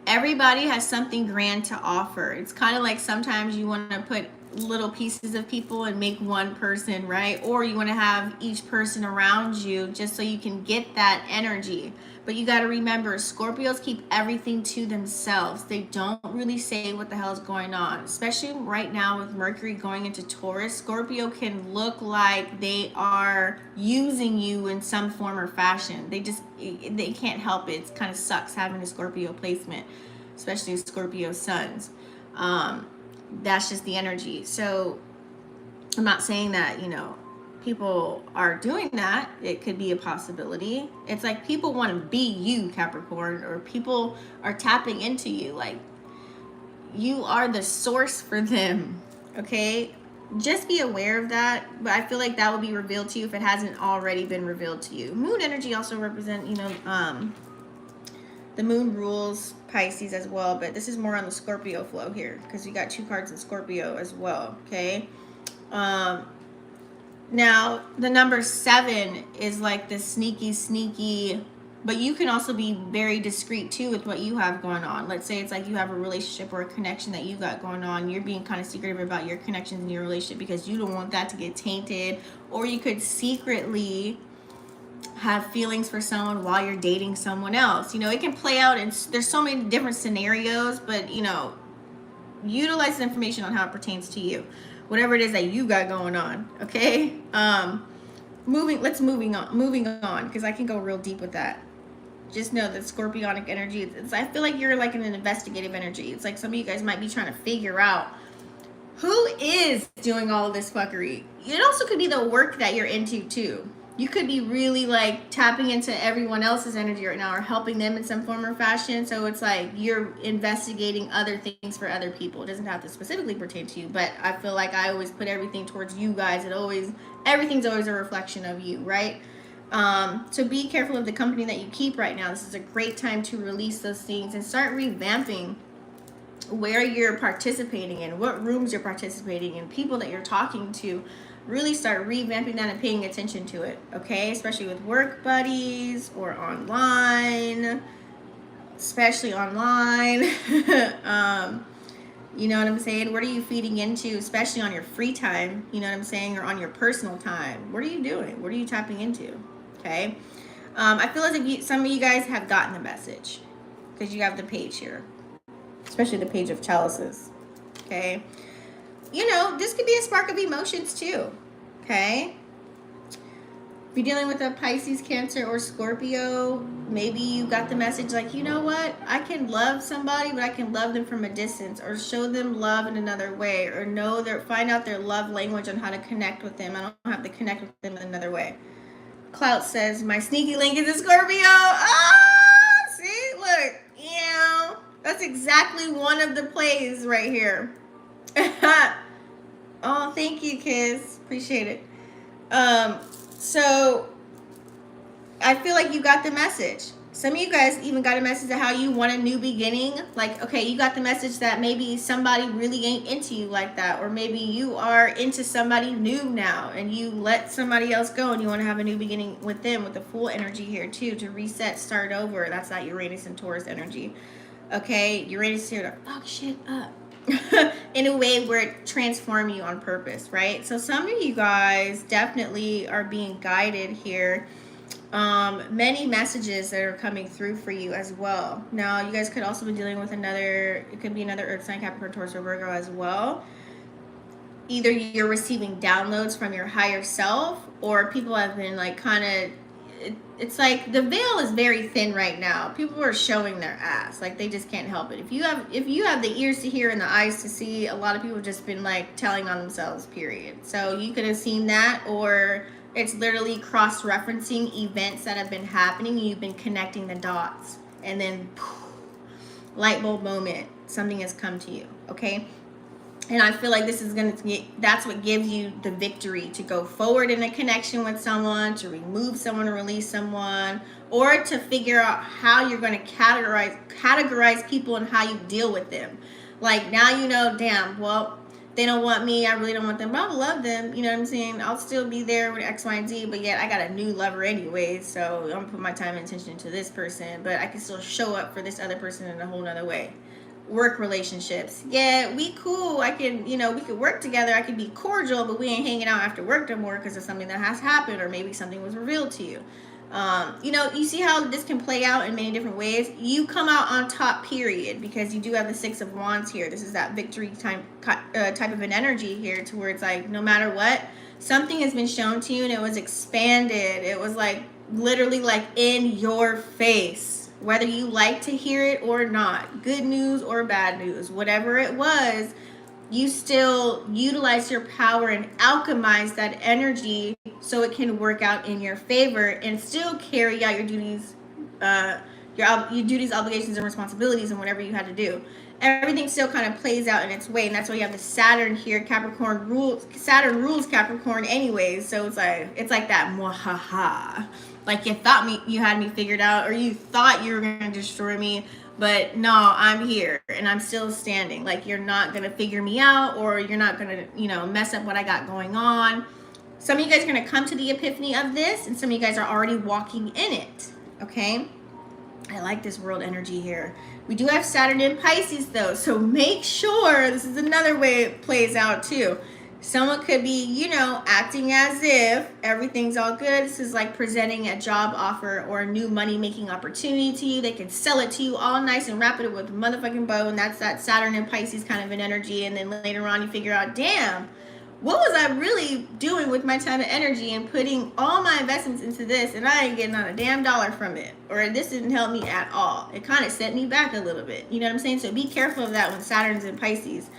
Everybody has something grand to offer. It's kind of like sometimes you want to put little pieces of people and make one person, right? Or you want to have each person around you just so you can get that energy. But you got to remember, Scorpios keep everything to themselves. They don't really say what the hell is going on. Especially right now with Mercury going into Taurus, Scorpio can look like they are using you in some form or fashion. They can't help it. It kind of sucks having a Scorpio placement, especially Scorpio suns. That's just the energy. So I'm not saying that, people are doing that. It could be a possibility. It's like people want to be you, Capricorn, or people are tapping into you. Like, you are the source for them, okay? Just be aware of that. But I feel like that will be revealed to you if it hasn't already been revealed to you. Moon energy also represent, the moon rules Pisces as well, but this is more on the Scorpio flow here because you got 2 cards in Scorpio as well, okay? Now, the number 7 is like the sneaky, but you can also be very discreet too with what you have going on. Let's say it's like you have a relationship or a connection that you got going on. You're being kind of secretive about your connections in your relationship because you don't want that to get tainted. Or you could secretly have feelings for someone while you're dating someone else. It can play out, and there's so many different scenarios, but, utilize the information on how it pertains to you. Whatever it is that you got going on, okay? Moving on, because I can go real deep with that. Just know that Scorpionic energy, I feel like you're like in an investigative energy. It's like some of you guys might be trying to figure out who is doing all of this fuckery. It also could be the work that you're into too. You could be really like tapping into everyone else's energy right now or helping them in some form or fashion. So it's like you're investigating other things for other people. It doesn't have to specifically pertain to you, but I feel like I always put everything towards you guys. Everything's always a reflection of you, right? So be careful of the company that you keep right now. This is a great time to release those things and start revamping where you're participating in, what rooms you're participating in, people that you're talking to. Really start revamping that and paying attention to it, okay? Especially with work buddies or online, especially online. You know what I'm saying? What are you feeding into, especially on your free time, you know what I'm saying, or on your personal time? What are you doing? What are you tapping into, okay? I feel as if some of you guys have gotten the message because you have the page here, especially the page of chalices, okay? This could be a spark of emotions too, okay? If you're dealing with a Pisces, Cancer, or Scorpio, maybe you got the message like, you know what? I can love somebody, but I can love them from a distance, or show them love in another way, or find out their love language on how to connect with them. I don't have to connect with them in another way. Clout says, my sneaky link is a Scorpio. See, look, that's exactly one of the plays right here. Oh, thank you, Kiss. Appreciate it. So I feel like you got the message. Some of you guys even got a message of how you want a new beginning. Like, okay, you got the message that maybe somebody really ain't into you like that, or maybe you are into somebody new now and you let somebody else go and you want to have a new beginning with them, with the full energy here too, to reset, start over. That's that Uranus and Taurus energy. Okay, Uranus is here to fuck shit up. In a way where it transforms you on purpose, right? So some of you guys definitely are being guided here. Many messages that are coming through for you as well. Now, you guys could also be dealing with it could be another Earth sign, Capricorn, Taurus, or Virgo as well. Either you're receiving downloads from your higher self, or people have been like it's like the veil is very thin right now. People are showing their ass, like they just can't help it. If you have the ears to hear and the eyes to see, a lot of people have just been like telling on themselves, period. So you could have seen that, or it's literally cross-referencing events that have been happening and you've been connecting the dots, and then poof, light bulb moment, something has come to you, okay? And I feel like this is that's what gives you the victory to go forward in a connection with someone, to remove someone or release someone, or to figure out how you're going to categorize people and how you deal with them. Like, now damn, well, they don't want me, I really don't want them, but I love them, you know what I'm saying? I'll still be there with X, Y, and Z, but yet I got a new lover anyway, so I'm going to put my time and attention into this person, but I can still show up for this other person in a whole nother way. Work relationships, yeah, we cool, we could work together, I could be cordial, but we ain't hanging out after work no more because of something that has happened, or maybe something was revealed to you. You know, you see how this can play out in many different ways. You come out on top, period, because you do have the Six of Wands here. This is that victory type of an energy here, to where it's like, no matter what, something has been shown to you and it was expanded. It was like literally like in your face, whether you like to hear it or not, good news or bad news, whatever it was, you still utilize your power and alchemize that energy so it can work out in your favor and still carry out your duties, your duties, obligations, and responsibilities, and whatever you had to do. Everything still kind of plays out in its way, and that's why you have the Saturn here. Saturn rules Capricorn anyways, so it's like that mwahaha. Like you had me figured out, or you thought you were gonna destroy me, but no, I'm here and I'm still standing. Like, you're not gonna figure me out, or you're not gonna, you know, mess up what I got going on. Some of you guys are gonna come to the epiphany of this, and some of you guys are already walking in it. Okay, I like this world energy here. We do have Saturn in Pisces though, so make sure, this is another way it plays out too. Someone could be, you know, acting as if everything's all good. This is like presenting a job offer or a new money-making opportunity to you. They can sell it to you all nice and wrap it with a motherfucking bow, and that's that Saturn and Pisces kind of an energy. And then later on you figure out, damn, what was I really doing with my time and energy and putting all my investments into this, and I ain't getting not a damn dollar from it, or this didn't help me at all. It kind of set me back a little bit. You know what I'm saying? So be careful of that when Saturn's in Pisces.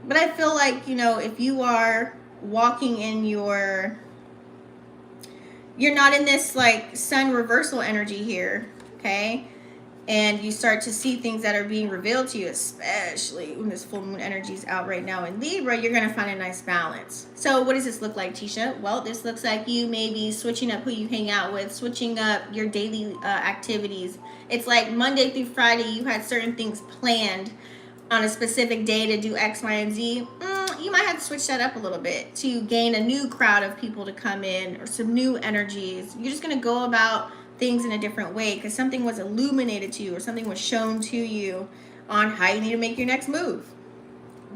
But I feel like, you know, if you are walking in you're not in this like sun reversal energy here, okay? And you start to see things that are being revealed to you, especially when this full moon energy is out right now in Libra, you're going to find a nice balance. So what does this look like, Tisha? Well, this looks like you maybe switching up who you hang out with, switching up your daily activities. It's like Monday through Friday, you had certain things planned on a specific day to do X, Y, and Z. You might have to switch that up a little bit to gain a new crowd of people to come in, or some new energies. You're just going to go about things in a different way because something was illuminated to you, or something was shown to you on how you need to make your next move,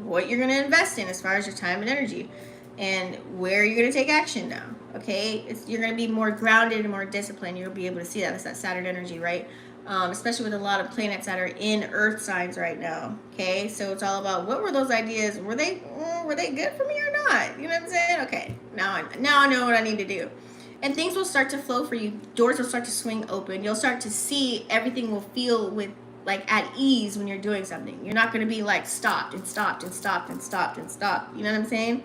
what you're going to invest in as far as your time and energy, and where you're going to take action now. Okay, you're going to be more grounded and more disciplined. You'll be able to see that. It's that Saturn energy, right? Especially with a lot of planets that are in Earth signs right now. Okay, so it's all about, what were those ideas? Were they good for me or not? You know what I'm saying? Okay, now I know what I need to do, and things will start to flow for you. Doors will start to swing open. You'll start to see everything will feel with like at ease when you're doing something. You're not going to be like stopped and stopped and stopped and stopped and stopped. You know what I'm saying?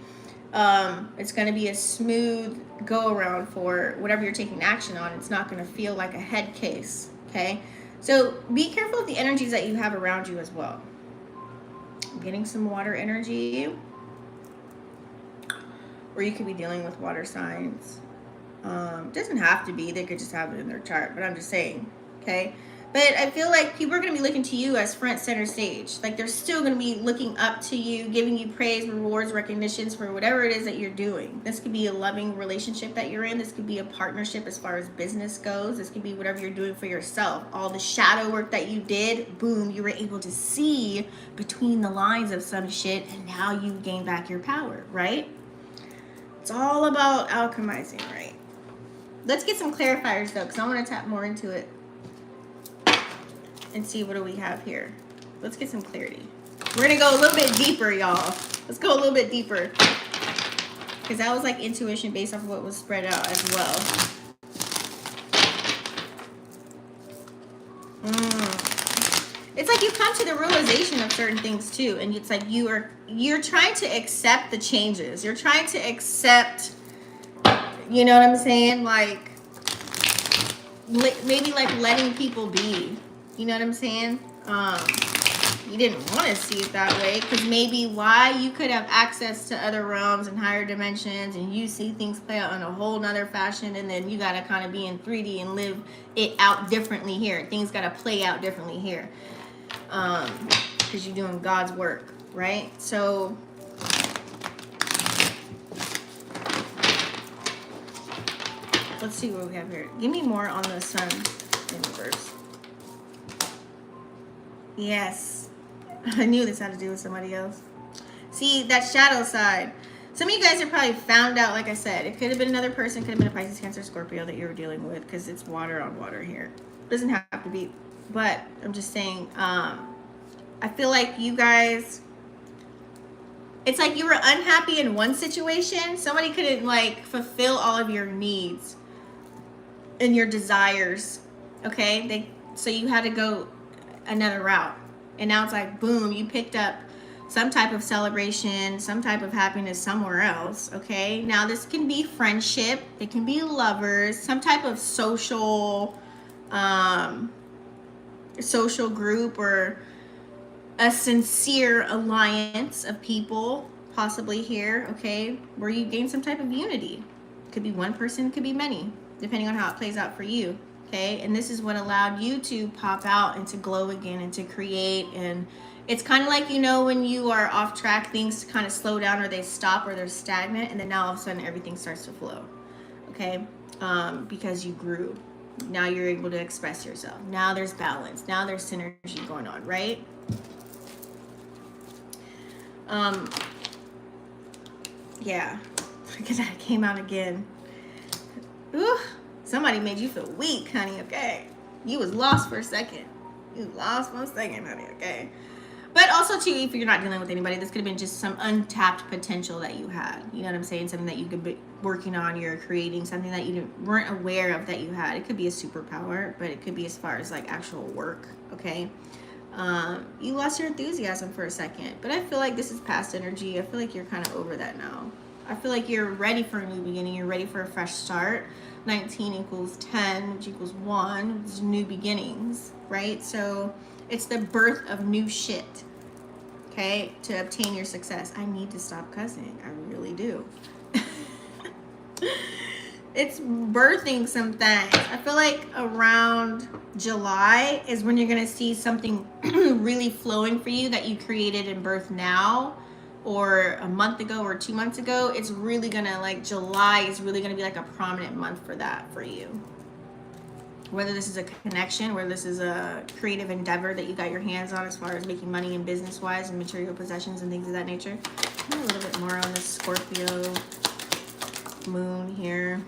It's going to be a smooth go around for whatever you're taking action on. It's not going to feel like a head case. Okay, so be careful of the energies that you have around you as well. I'm getting some water energy, or you could be dealing with water signs. Doesn't have to be, they could just have it in their chart, but I'm just saying. Okay, but I feel like people are going to be looking to you as front center stage. Like, they're still going to be looking up to you, giving you praise, rewards, recognitions for whatever it is that you're doing. This could be a loving relationship that you're in. This could be a partnership as far as business goes. This could be whatever you're doing for yourself. All the shadow work that you did, boom, you were able to see between the lines of some shit, and now you gain back your power, right? It's all about alchemizing, right? Let's get some clarifiers though, because I want to tap more into it and see what do we have here. Let's get some clarity. We're gonna go a little bit deeper, y'all. Let's go a little bit deeper, because that was like intuition based off of what was spread out as well. It's like you come to the realization of certain things too, and it's like you're trying to accept the changes. You're trying to accept, you know what I'm saying? Like, maybe like letting people be. You know what I'm saying? You didn't want to see it that way, because maybe why you could have access to other realms and higher dimensions, and you see things play out in a whole nother fashion, and then you got to kind of be in 3D and live it out differently here. Things got to play out differently here, because you're doing God's work, right? So let's see what we have here. Give me more on the sun in reverse. Yes. I knew this had to do with somebody else. See, that shadow side. Some of you guys are probably found out, like I said, it could have been another person, could have been a Pisces, Cancer, Scorpio that you were dealing with, because it's water on water here. Doesn't have to be, but I'm just saying, I feel like you guys, it's like you were unhappy in one situation. Somebody couldn't like fulfill all of your needs and your desires. Okay, so you had to go another route, and now it's like boom, you picked up some type of celebration, some type of happiness somewhere else. Okay, now this can be friendship, it can be lovers, some type of social group, or a sincere alliance of people possibly here, okay, where you gain some type of unity. Could be one person, could be many, depending on how it plays out for you. Okay, and this is what allowed you to pop out and to glow again and to create. And it's kind of like, you know, when you are off track, things kind of slow down, or they stop, or they're stagnant, and then now all of a sudden everything starts to flow. Okay, because you grew. Now you're able to express yourself. Now there's balance. Now there's synergy going on, right? Yeah, look at that, came out again. Ooh, somebody made you feel weak, honey, okay? You was lost for a second. You lost for a second, honey, okay? But also, too, if you're not dealing with anybody, this could have been just some untapped potential that you had. You know what I'm saying? Something that you could be working on, you're creating, something that you weren't aware of that you had. It could be a superpower, but it could be as far as, like, actual work, okay? You lost your enthusiasm for a second, but I feel like this is past energy. I feel like you're kind of over that now. I feel like you're ready for a new beginning. You're ready for a fresh start. 19 equals 10, which equals 1. It's new beginnings, right? So it's the birth of new shit, okay, to obtain your success. I need to stop cussing. I really do. It's birthing some things. I feel like around July is when you're going to see something really flowing for you that you created and birthed now, or a month ago or 2 months ago. It's really going to, like, July is really going to be like a prominent month for that for you. Whether this is a connection, whether this is a creative endeavor that you got your hands on as far as making money and business-wise and material possessions and things of that nature. A little bit more on this Scorpio moon here.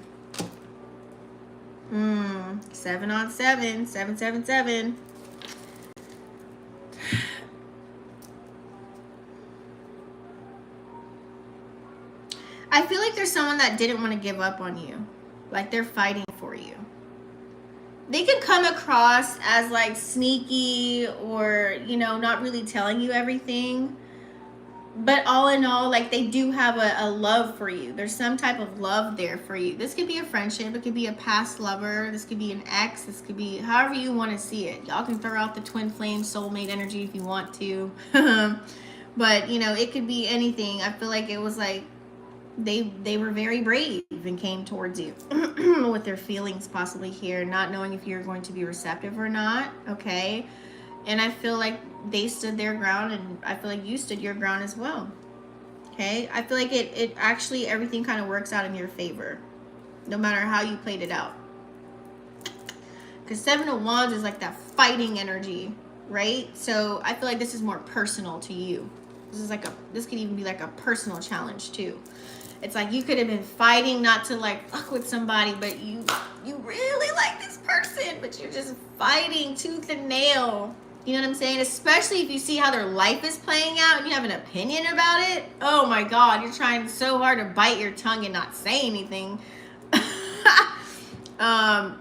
7 on 7, 777. I feel like there's someone that didn't want to give up on you. Like they're fighting for you. They can come across as like sneaky, or, you know, not really telling you everything. But all in all, like, they do have a love for you. There's some type of love there for you. This could be a friendship. It could be a past lover. This could be an ex. This could be however you want to see it. Y'all can throw out the twin flame soulmate energy if you want to. But, you know, it could be anything. I feel like it was like they were very brave and came towards you with their feelings possibly here, not knowing if you're going to be receptive or not, okay? And I feel like they stood their ground, and I feel like you stood your ground as well. Okay? I feel like it actually, everything kind of works out in your favor, no matter how you played it out. Because 7 of Wands is like that fighting energy, right? So I feel like this is more personal to you. This could even be like a personal challenge too. It's like you could have been fighting not to like fuck with somebody, but you really like this person, but you're just fighting tooth and nail. You know what I'm saying? Especially if you see how their life is playing out and you have an opinion about it. Oh my God, you're trying so hard to bite your tongue and not say anything.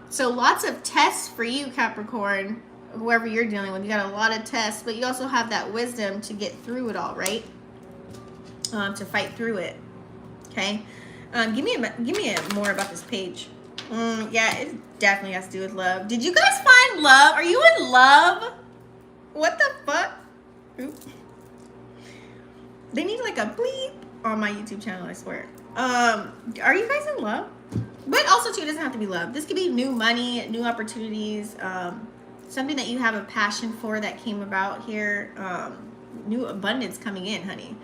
So lots of tests for you, Capricorn, whoever you're dealing with. You got a lot of tests, but you also have that wisdom to get through it all, right? To fight through it. Okay. Give me more about this page. Yeah, it definitely has to do with love. Did you guys find love? Are you in love? What the fuck? Oop. They need like a bleep on my YouTube channel, I swear. Are you guys in love? But also too, it doesn't have to be love. This could be new money, new opportunities, something that you have a passion for that came about here. New abundance coming in, honey.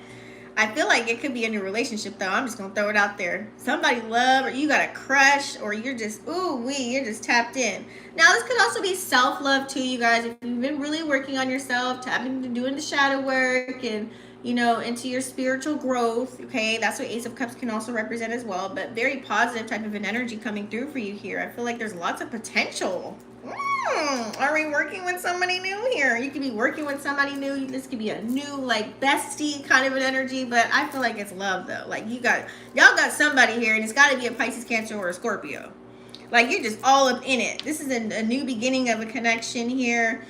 I feel like it could be a new relationship though. I'm just gonna throw it out there. Somebody love, or you got a crush, or you're just you're just tapped in. Now this could also be self-love too, you guys. If you've been really working on yourself, tapping into doing the shadow work and, you know, into your spiritual growth. Okay, that's what Ace of Cups can also represent as well, but very positive type of an energy coming through for you here. I feel like there's lots of potential. Are we working with somebody new here? You could be working with somebody new. This could be a new, like, bestie kind of an energy, but I feel like it's love though. Like, y'all got somebody here, and it's got to be a Pisces, Cancer, or a Scorpio. Like, you're just all up in it. This is a new beginning of a connection here.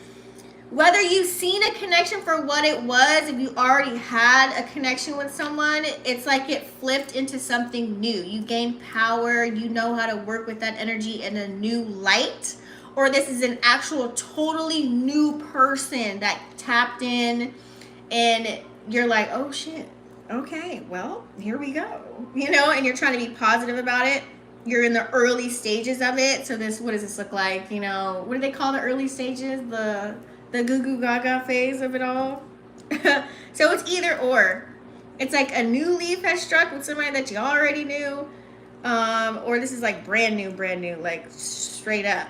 Whether you've seen a connection for what it was, if you already had a connection with someone, it's like it flipped into something new. You gain power. You know how to work with that energy in a new light. Or this is an actual totally new person that tapped in, and you're like, oh shit, okay, well, here we go. You know, and you're trying to be positive about it. You're in the early stages of it. So this, what does this look like? You know, what do they call the early stages? The goo goo gaga phase of it all. So it's either or. It's like a new leaf has struck with somebody that you already knew. Or this is like brand new, like straight up.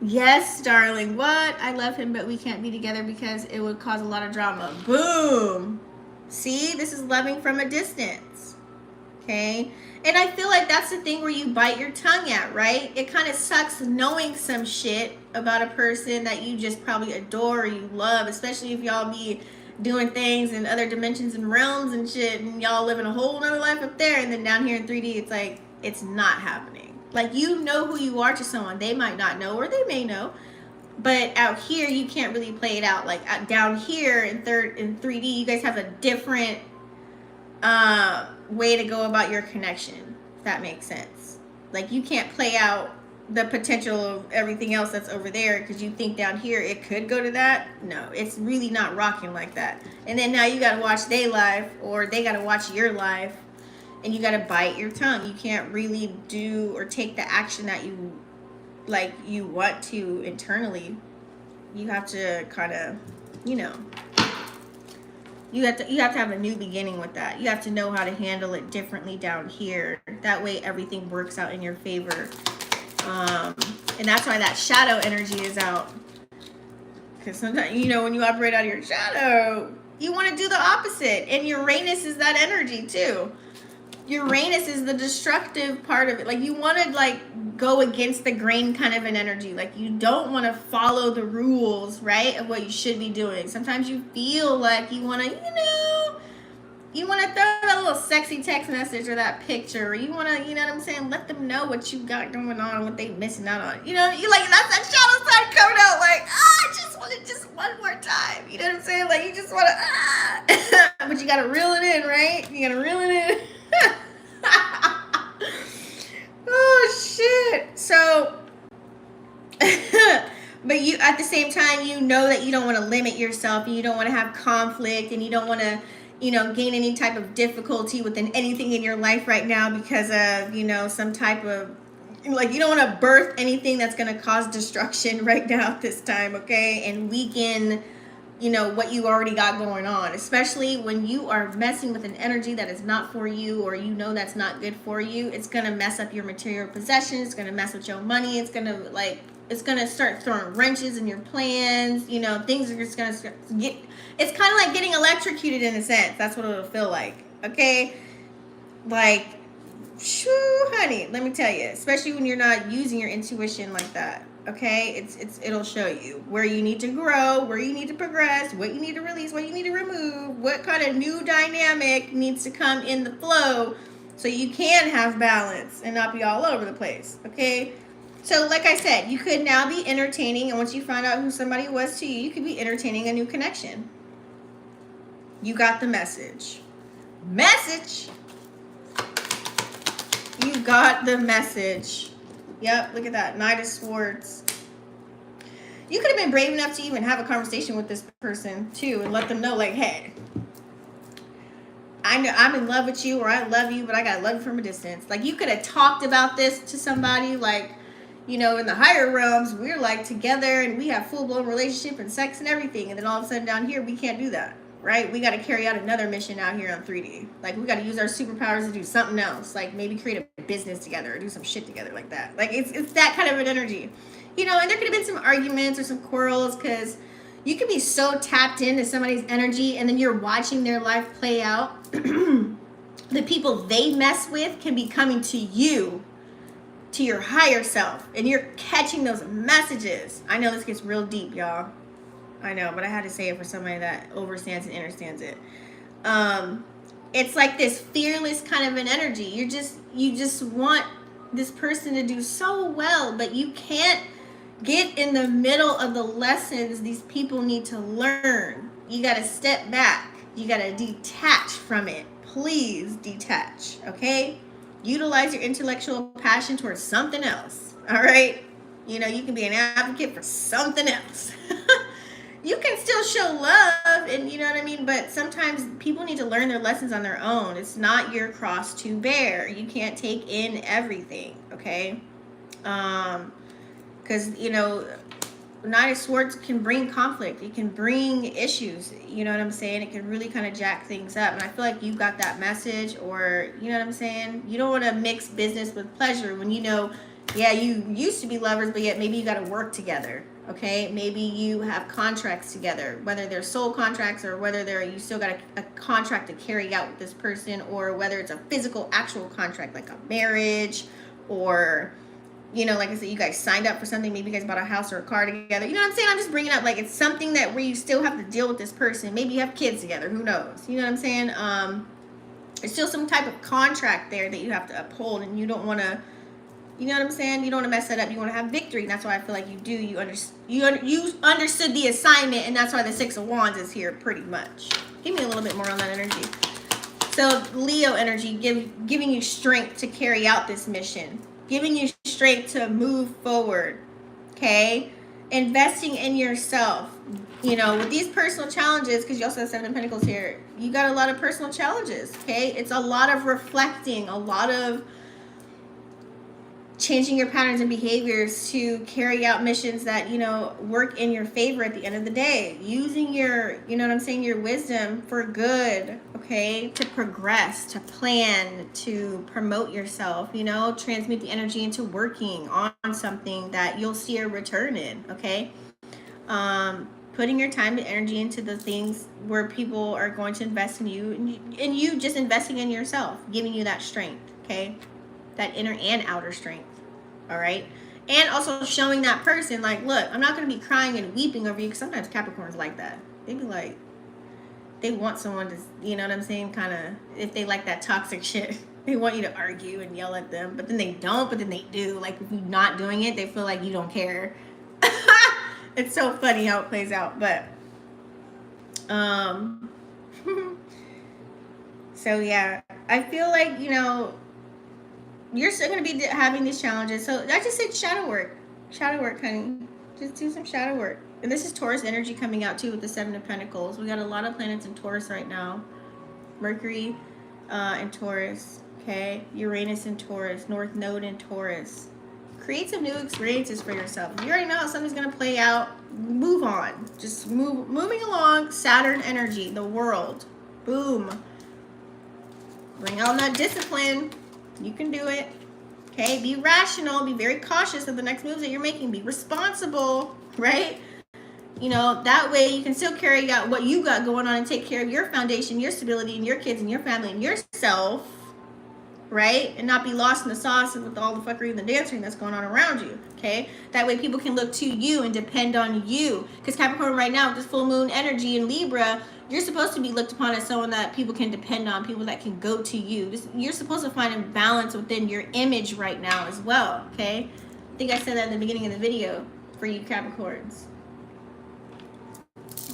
Yes, darling. What? I love him, but we can't be together because it would cause a lot of drama. Boom. See, this is loving from a distance. Okay. And I feel like that's the thing where you bite your tongue at, right? It kind of sucks knowing some shit about a person that you just probably adore or you love, especially if y'all be doing things in other dimensions and realms and shit, and y'all living a whole nother life up there, and then down here in 3D, it's like, it's not happening. Like, you know who you are to someone. They might not know, or they may know. But out here, you can't really play it out. Like, down here in 3D, you guys have a different way to go about your connection. If that makes sense. Like, you can't play out the potential of everything else that's over there because you think down here it could go to that. No, it's really not rocking like that. And then now you got to watch their life, or they got to watch your life. And you got to bite your tongue. You can't really do or take the action that you want to internally. You have to kind of, you know, you have to have a new beginning with that. You have to know how to handle it differently down here. That way everything works out in your favor. And that's why that shadow energy is out. Because sometimes, you know, when you operate out of your shadow, you want to do the opposite. And Uranus is that energy too. Uranus is the destructive part of it. Like, you want to, like, go against the grain kind of an energy. Like, you don't want to follow the rules, right, of what you should be doing. Sometimes you feel like you want to, you want to throw that little sexy text message or that picture. Or you want to, you know what I'm saying, let them know what you got going on, what they missing out on. You know, you like, that's that shadow side coming out like, I just want it just one more time. You know what I'm saying? Like, you just want to, but you got to reel it in, right? You got to reel it in. Oh shit. So but you, at the same time, you know that you don't want to limit yourself, and you don't want to have conflict, and you don't want to, you know, gain any type of difficulty within anything in your life right now because of, you know, some type of, like, you don't want to birth anything that's going to cause destruction right now at this time, okay? And weaken, you know, what you already got going on, especially when you are messing with an energy that is not for you, or you know that's not good for you. It's going to mess up your material possessions. It's going to mess with your money. It's going to, like, it's going to start throwing wrenches in your plans. You know, things are just going to get, it's kind of like getting electrocuted in a sense. That's what it'll feel like, okay? Like, shoo, honey, let me tell you, especially when you're not using your intuition like that. Okay, it'll show you where you need to grow, where you need to progress, what you need to release, what you need to remove, what kind of new dynamic needs to come in the flow so you can have balance and not be all over the place. Okay, so like I said, you could now be entertaining, and once you find out who somebody was to you, you could be entertaining a new connection. You got the message. You got the message. Yep, look at that. Knight of Swords. You could have been brave enough to even have a conversation with this person, too, and let them know, like, hey, I know I'm in love with you, or I love you, but I got to love you from a distance. Like, you could have talked about this to somebody, like, you know, in the higher realms, we're, like, together, and we have full-blown relationship and sex and everything, and then all of a sudden down here, we can't do that. right? We got to carry out another mission out here on 3D. Like, we got to use our superpowers to do something else. Like, maybe create a business together or do some shit together like that. Like, it's that kind of an energy. You know, and there could have been some arguments or some quarrels because you can be so tapped into somebody's energy and then you're watching their life play out. The people they mess with can be coming to you, to your higher self, and you're catching those messages. I know this gets real deep, y'all. I know, but I had to say it for somebody that understands and understands it. It's like this fearless kind of an energy. You just want this person to do so well, but you can't get in the middle of the lessons these people need to learn. You got to step back. You got to detach from it. Please detach, okay? Utilize your intellectual passion towards something else, all right? You know, you can be an advocate for something else. You can still show love, and you know what I mean? But sometimes people need to learn their lessons on their own. It's not your cross to bear. You can't take in everything, okay? Because, you know, Knight of Swords can bring conflict. It can bring issues. You know what I'm saying? It can really kind of jack things up. And I feel like you got that message, or, you know what I'm saying? You don't want to mix business with pleasure when you know, yeah, you used to be lovers, but yet maybe you got to work together. Okay, maybe you have contracts together, whether they're soul contracts or whether you still got a contract to carry out with this person, or whether it's a physical, actual contract like a marriage, or, you know, like I said, you guys signed up for something. Maybe you guys bought a house or a car together. You know what I'm saying? I'm just bringing up, like, it's something that where you still have to deal with this person. Maybe you have kids together. Who knows? You know what I'm saying? There's still some type of contract there that you have to uphold, and you don't want to. You know what I'm saying? You don't want to mess that up. You want to have victory. And that's why I feel like you do. You understood the assignment, and that's why the Six of Wands is here pretty much. Give me a little bit more on that energy. So Leo energy, giving you strength to carry out this mission. Giving you strength to move forward. Okay? Investing in yourself. You know, with these personal challenges, because you also have Seven of Pentacles here, you got a lot of personal challenges. Okay? It's a lot of reflecting, a lot of changing your patterns and behaviors to carry out missions that, you know, work in your favor at the end of the day. Using your, you know what I'm saying, your wisdom for good, okay? To progress, to plan, to promote yourself, you know, transmute the energy into working on something that you'll see a return in, okay? Putting your time and energy into the things where people are going to invest in you, and you just investing in yourself, giving you that strength, okay? That inner and outer strength, all right? And also showing that person, like, look, I'm not going to be crying and weeping over you, because sometimes Capricorns like that. They be like, they want someone to, you know what I'm saying, kind of, if they like that toxic shit, they want you to argue and yell at them, but then they don't, but then they do. Like, if you're not doing it, they feel like you don't care. It's so funny how it plays out, but, so yeah, I feel like, you know, you're still going to be having these challenges. So I just said shadow work, honey. Just do some shadow work. And this is Taurus energy coming out too with the Seven of Pentacles. We got a lot of planets in Taurus right now. Mercury in Taurus, okay? Uranus in Taurus, North Node in Taurus. Create some new experiences for yourself. If you already know how something's going to play out, move on. Just moving along. Saturn energy, the world. Boom. Bring on that discipline. You can do it. Okay, be rational. Be very cautious of the next moves that you're making. Be responsible, right? You know, that way you can still carry out what you got going on and take care of your foundation, your stability, and your kids, and your family, and yourself, right? And not be lost in the sauce with all the fuckery and the dancing that's going on around you, okay? That way people can look to you and depend on you. Because Capricorn right now, with this full moon energy in Libra, you're supposed to be looked upon as someone that people can depend on, people that can go to you. You're supposed to find a balance within your image right now as well, okay? I think I said that in the beginning of the video for you Capricorns.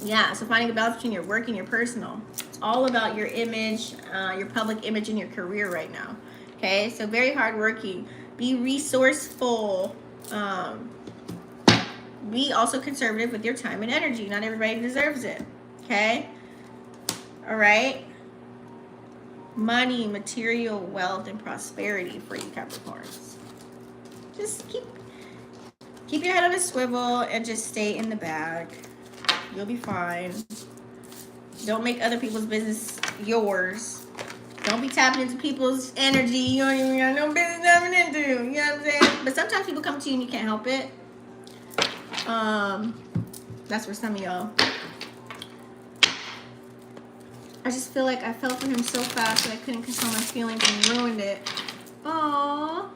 Yeah, so finding a balance between your work and your personal. It's all about your image, your public image, and your career right now, okay? So very hardworking. Be resourceful. Be also conservative with your time and energy. Not everybody deserves it, okay? All right, money, material, wealth, and prosperity for you Capricorns. Just keep your head on a swivel and just stay in the bag. You'll be fine. Don't make other people's business yours. Don't be tapping into people's energy you don't even got no business tapping into. You know what I'm saying? But sometimes people come to you and you can't help it. That's for some of y'all. I just feel like I fell for him so fast that I couldn't control my feelings and ruined it. Aww.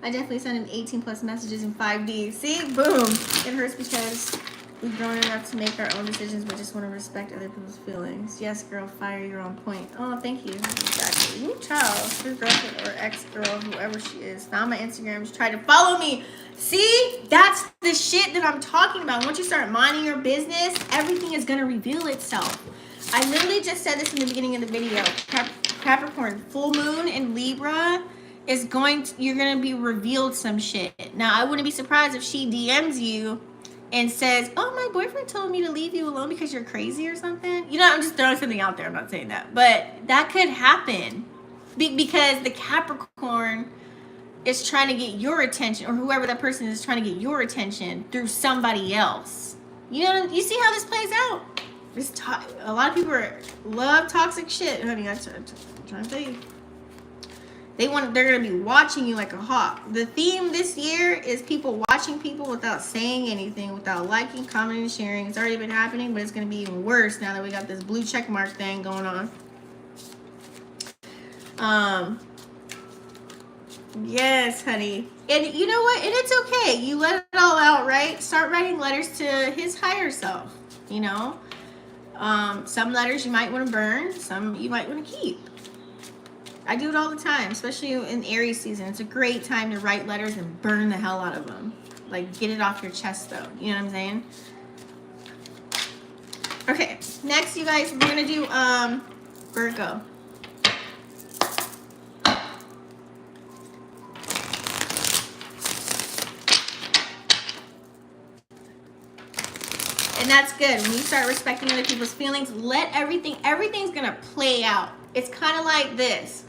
I definitely sent him 18 plus messages in 5D. See? Boom. It hurts because we've grown enough to make our own decisions, but just want to respect other people's feelings. Yes, girl, fire, you're on point. Oh, thank you. Exactly. Ooh, child. Her girlfriend or ex-girl, whoever she is, found my Instagram, just tried to follow me. See? That's the shit that I'm talking about. Once you start minding your business, everything is going to reveal itself. I literally just said this in the beginning of the video. Capricorn, full moon in Libra is you're going to be revealed some shit. Now, I wouldn't be surprised if she DMs you and says, oh, my boyfriend told me to leave you alone because you're crazy or something. You know, I'm just throwing something out there. I'm not saying that. But that could happen because the Capricorn is trying to get your attention, or whoever that person is trying to get your attention through somebody else. You know, you see how this plays out? A lot of people love toxic shit, honey. I'm trying to tell you. They're gonna be watching you like a hawk. The theme this year is people watching people without saying anything, without liking, commenting, and sharing. It's already been happening, but it's gonna be even worse now that we got this blue check mark thing going on. Yes, honey. And you know what? And it's okay. You let it all out, right? Start writing letters to his higher self, you know? Some letters you might want to burn, some you might want to keep. I do it all the time, especially in Aries season. It's a great time to write letters and burn the hell out of them. Like, get it off your chest, though. You know what I'm saying? Okay, next, you guys, we're going to do Virgo. And that's good. When you start respecting other people's feelings, everything's going to play out. It's kind of like this.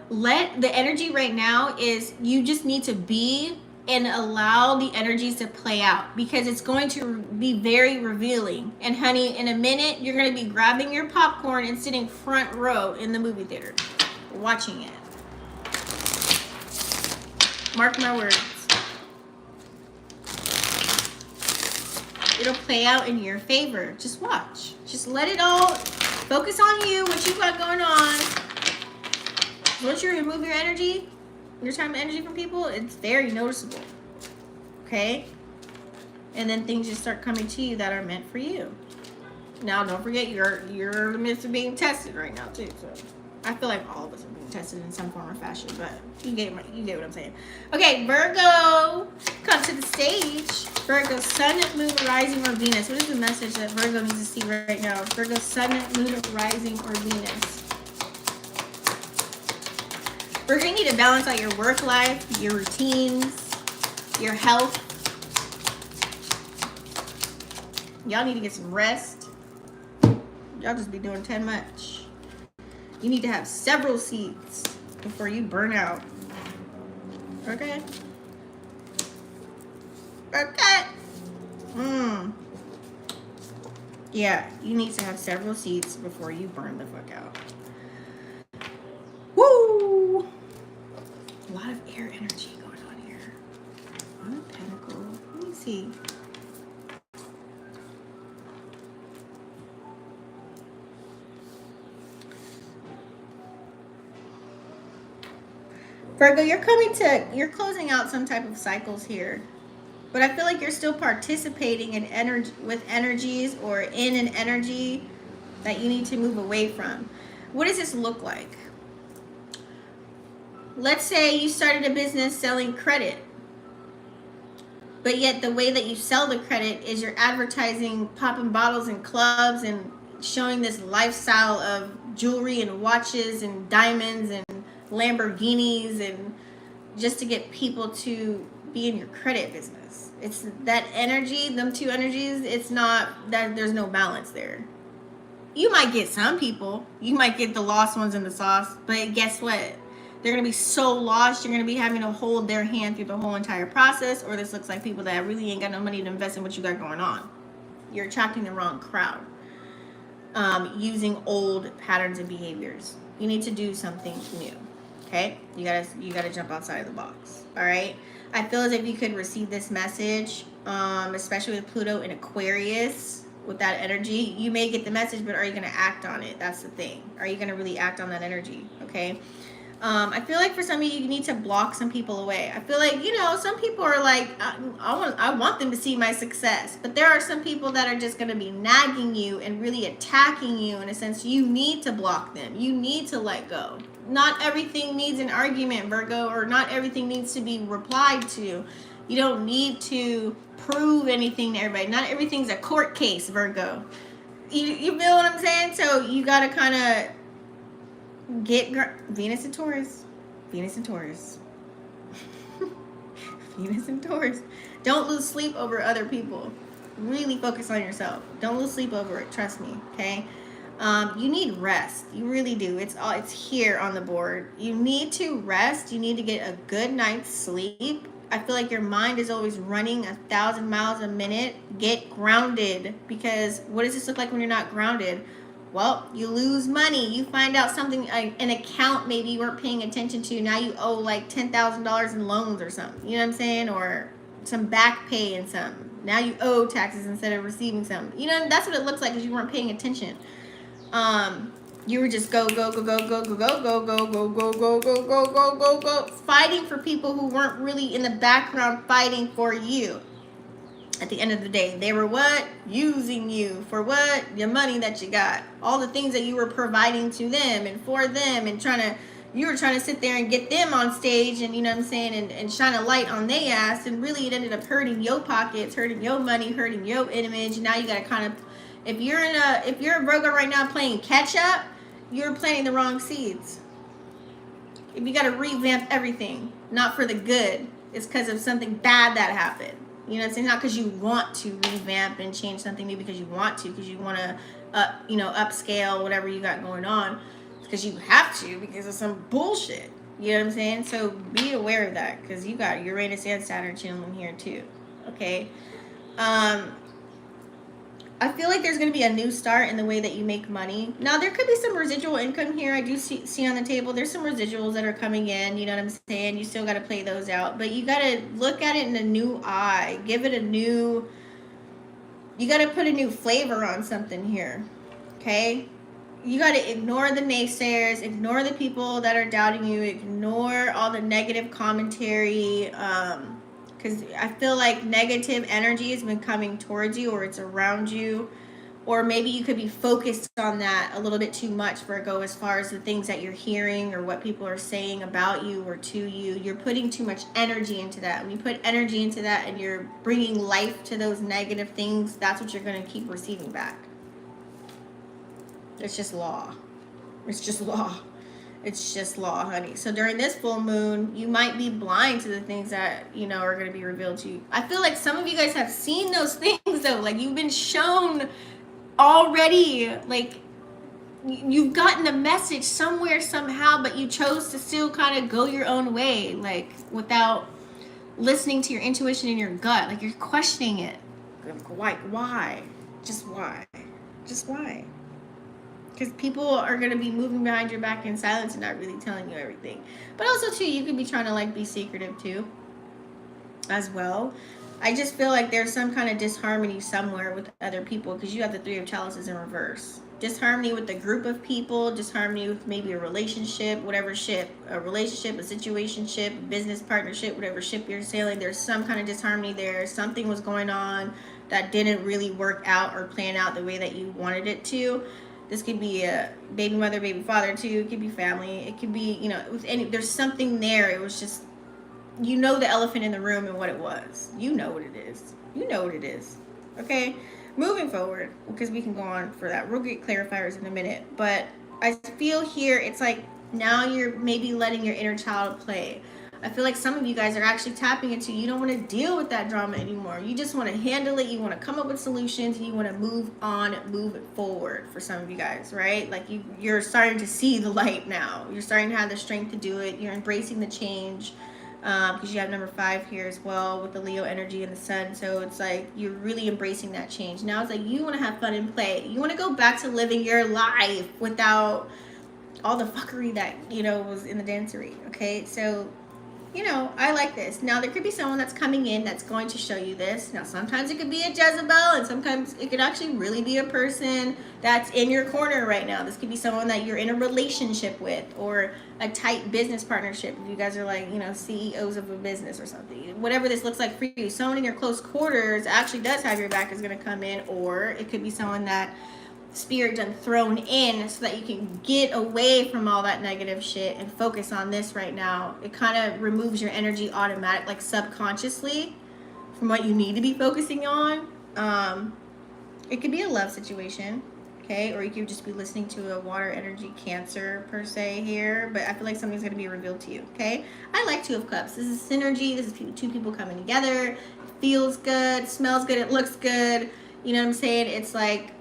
The energy right now is you just need to be and allow the energies to play out, because it's going to be very revealing. And honey, in a minute, you're going to be grabbing your popcorn and sitting front row in the movie theater, watching it. Mark my words. It'll play out in your favor. Just watch. Just let it all focus on you, what you got going on. Once you remove your energy, your time and energy from people, it's very noticeable. Okay? And then things just start coming to you that are meant for you. Now, don't forget, you're in the midst of being tested right now, too. So I feel like all of us are being tested in some form or fashion, but you get what I'm saying. Okay, Virgo, come to the stage. Virgo, Sun, Moon, Rising, or Venus. What is the message that Virgo needs to see right now? Virgo, Sun, Moon, Rising, or Venus. Virgo, you need to balance out your work life, your routines, your health. Y'all need to get some rest. Y'all just be doing too much. You need to have several seeds before you burn out. Okay? Okay. Yeah, you need to have several seeds before you burn the fuck out. Woo! A lot of air energy going on here. On a pentacle. Let me see. Virgo, you're closing out some type of cycles here. But I feel like you're still participating in energies or in an energy that you need to move away from. What does this look like? Let's say you started a business selling credit, but yet the way that you sell the credit is you're advertising popping bottles in clubs and showing this lifestyle of jewelry and watches and diamonds and Lamborghinis, and just to get people to be in your credit business. It's that energy, them two energies, it's not that there's no balance there. You might get some people, you might get the lost ones in the sauce, but guess what? They're going to be so lost, you're going to be having to hold their hand through the whole entire process, or this looks like people that really ain't got no money to invest in what you got going on. You're attracting the wrong crowd. using old patterns and behaviors. You need to do something new. Okay, you gotta jump outside of the box. All right. I feel as if you could receive this message, especially with Pluto in Aquarius, with that energy. You may get the message, but are you gonna act on it? That's the thing. Are you gonna really act on that energy? Okay. I feel like for some of you, you need to block some people away. I feel like, you know, some people are like, I want them to see my success. But there are some people that are just going to be nagging you and really attacking you in a sense. You need to block them. You need to let go. Not everything needs an argument, Virgo, or not everything needs to be replied to. You don't need to prove anything to everybody. Not everything's a court case, Virgo. You feel what I'm saying? So you got to kind of get Venus and Taurus. Venus and Taurus. Venus and Taurus. Don't lose sleep over other people. Really focus on yourself. Don't lose sleep over it. Trust me. Okay. You need rest. You really do. It's here on the board. You need to rest. You need to get a good night's sleep. I feel like your mind is always running 1,000 miles a minute. Get grounded, because what does this look like when you're not grounded? Well, you lose money. You find out something, an account maybe you weren't paying attention to. Now you owe like $10,000 in loans or something. You know what I'm saying? Or some back pay and something. Now you owe taxes instead of receiving some. You know, that's what it looks like because you weren't paying attention. You were just go, fighting for people who weren't really in the background fighting for you. At the end of the day, they were what? Using you for what? Your money that you got. All the things that you were providing to them and for them, and you were trying to sit there and get them on stage, and you know what I'm saying, and shine a light on their ass, and really it ended up hurting your pockets, hurting your money, hurting your image. Now you gotta kind of, if you're a Virgo right now playing catch up, you're planting the wrong seeds. If you gotta revamp everything, not for the good, it's because of something bad that happened. You know what I'm saying? Not because you want to revamp and change something new because you want to, because you want to, upscale whatever you got going on. It's because you have to, because of some bullshit. You know what I'm saying? So be aware of that, because you got Uranus and Saturn chilling here too. Okay. I feel like there's going to be a new start in the way that you make money. Now, there could be some residual income here. I do see on the table, there's some residuals that are coming in. You know what I'm saying? You still got to play those out. But you got to look at it in a new eye. Give it you got to put a new flavor on something here. Okay? You got to ignore the naysayers. Ignore the people that are doubting you. Ignore all the negative commentary. Because I feel like negative energy has been coming towards you, or it's around you, or maybe you could be focused on that a little bit too much, Virgo, as far as the things that you're hearing or what people are saying about you or to you. You're putting too much energy into that. When you put energy into that and you're bringing life to those negative things, that's what you're going to keep receiving back. It's just law. It's just law. It's just law, honey. So during this full moon, you might be blind to the things that, are going to be revealed to you. I feel like some of you guys have seen those things, though. Like, you've been shown already. Like, you've gotten the message somewhere, somehow, but you chose to still kind of go your own way, like, without listening to your intuition and your gut. Like, you're questioning it. Why? Just why? Just why? Because people are going to be moving behind your back in silence and not really telling you everything. But also, too, you could be trying to, be secretive, too, as well. I just feel like there's some kind of disharmony somewhere with other people, because you have the Three of Chalices in reverse. Disharmony with a group of people, disharmony with maybe a relationship, whatever ship, a relationship, a situationship, a business partnership, whatever ship you're sailing. There's some kind of disharmony there. Something was going on that didn't really work out or plan out the way that you wanted it to. This could be a baby mother, baby father, too. It could be family. It could be, there's something there. It was just, the elephant in the room and what it was. You know what it is. You know what it is. Okay? Moving forward, because we can go on for that. We'll get clarifiers in a minute. But I feel here, it's like now you're maybe letting your inner child play. I feel like some of you guys are actually tapping into, you don't want to deal with that drama anymore. You just want to handle it. You want to come up with solutions, and you want to move on, move it forward for some of you guys, right? Like you're starting to see the light now. You're starting to have the strength to do it. You're embracing the change. because you have number 5 here as well with the Leo energy and the sun. So it's like you're really embracing that change. Now it's like you want to have fun and play. You want to go back to living your life without all the fuckery that, you know, was in the dancery. Okay, so, you know, I like this. Now, there could be someone that's coming in that's going to show you this. Now, sometimes it could be a Jezebel, and sometimes it could actually really be a person that's in your corner right now. This could be someone that you're in a relationship with, or a tight business partnership. If you guys are like, you know, CEOs of a business or something. Whatever this looks like for you. Someone in your close quarters actually does have your back is going to come in, or it could be someone that Spirit done thrown in so that you can get away from all that negative shit and focus on this right now. It kind of removes your energy automatic, like subconsciously, from what you need to be focusing on. It could be a love situation, okay, or you could just be listening to a water energy Cancer per se here, but I feel like something's going to be revealed to you. Okay, I like 2 of Cups. This is synergy. This is 2 people coming together. It feels good, smells good, it looks good. You know what I'm saying? It's like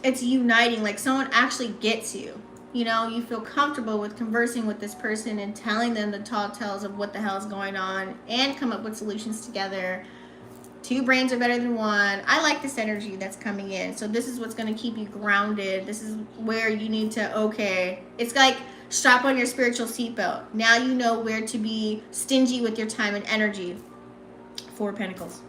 it's uniting, like someone actually gets you. You know, you feel comfortable with conversing with this person and telling them the tall tales of what the hell is going on and come up with solutions together. 2 brains are better than 1. I like this energy that's coming in. So this is what's going to keep you grounded. This is where you need to, okay, it's like strap on your spiritual seatbelt. Now you know where to be stingy with your time and energy. 4 Pentacles.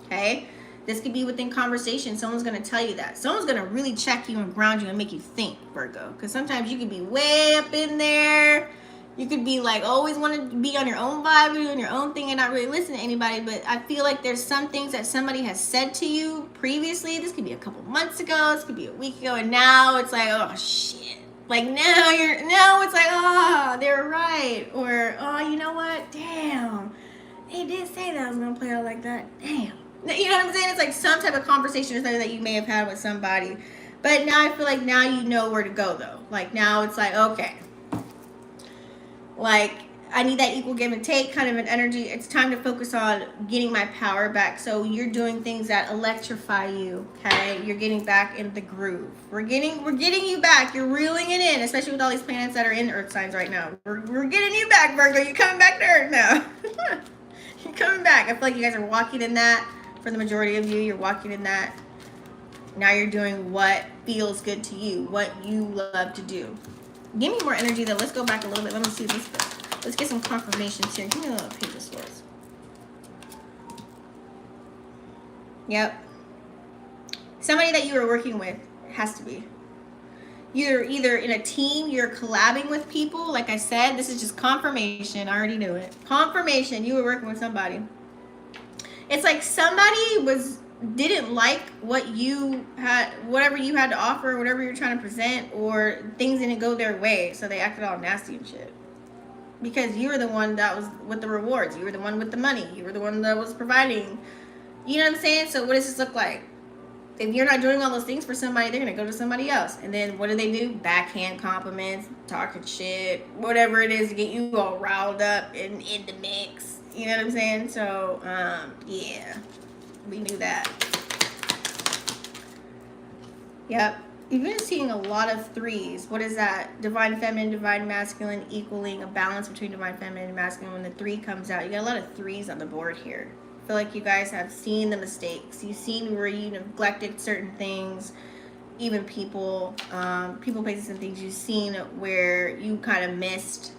Okay? This could be within conversation. Someone's going to tell you that. Someone's going to really check you and ground you and make you think, Virgo. Because sometimes you could be way up in there. You could be like always want to be on your own vibe, doing your own thing and not really listen to anybody. But I feel like there's some things that somebody has said to you previously. This could be a couple months ago. This could be a week ago. And now it's like, oh, shit. Like now it's like, oh, they're right. Or, oh, you know what? Damn. They did say that I was going to play out like that. Damn. You know what I'm saying? It's like some type of conversation or something that you may have had with somebody. But now I feel like now you know where to go, though. Like now it's like, okay. Like I need that equal give and take kind of an energy. It's time to focus on getting my power back. So you're doing things that electrify you, okay? You're getting back in the groove. We're getting you back. You're reeling it in, especially with all these planets that are in Earth signs right now. We're getting you back, Virgo. You're coming back to Earth now. You're coming back. I feel like you guys are walking in that. For the majority of you, you're walking in that. Now you're doing what feels good to you, what you love to do. Give me more energy though. Let's go back a little bit. Let me see this. Let's get some confirmations here. Give me a little Page of Swords. Yep. Somebody that you are working with has to be. You're either in a team, you're collabing with people. Like I said, this is just confirmation. I already knew it. Confirmation, you were working with somebody. It's like somebody didn't like what you had, whatever you had to offer, whatever you're trying to present, or things didn't go their way, so they acted all nasty and shit. Because you were the one that was with the rewards. You were the one with the money. You were the one that was providing. You know what I'm saying? So what does this look like? If you're not doing all those things for somebody, they're going to go to somebody else. And then what do? Backhand compliments, talking shit, whatever it is to get you all riled up and in the mix. You know what I'm saying? So, yeah, we knew that. Yep. You've been seeing a lot of 3s. What is that? Divine feminine, divine masculine, equaling a balance between divine feminine and masculine. When the 3 comes out, you got a lot of 3s on the board here. I feel like you guys have seen the mistakes. You've seen where you neglected certain things, even people, places, and things. You've seen where you kind of missed.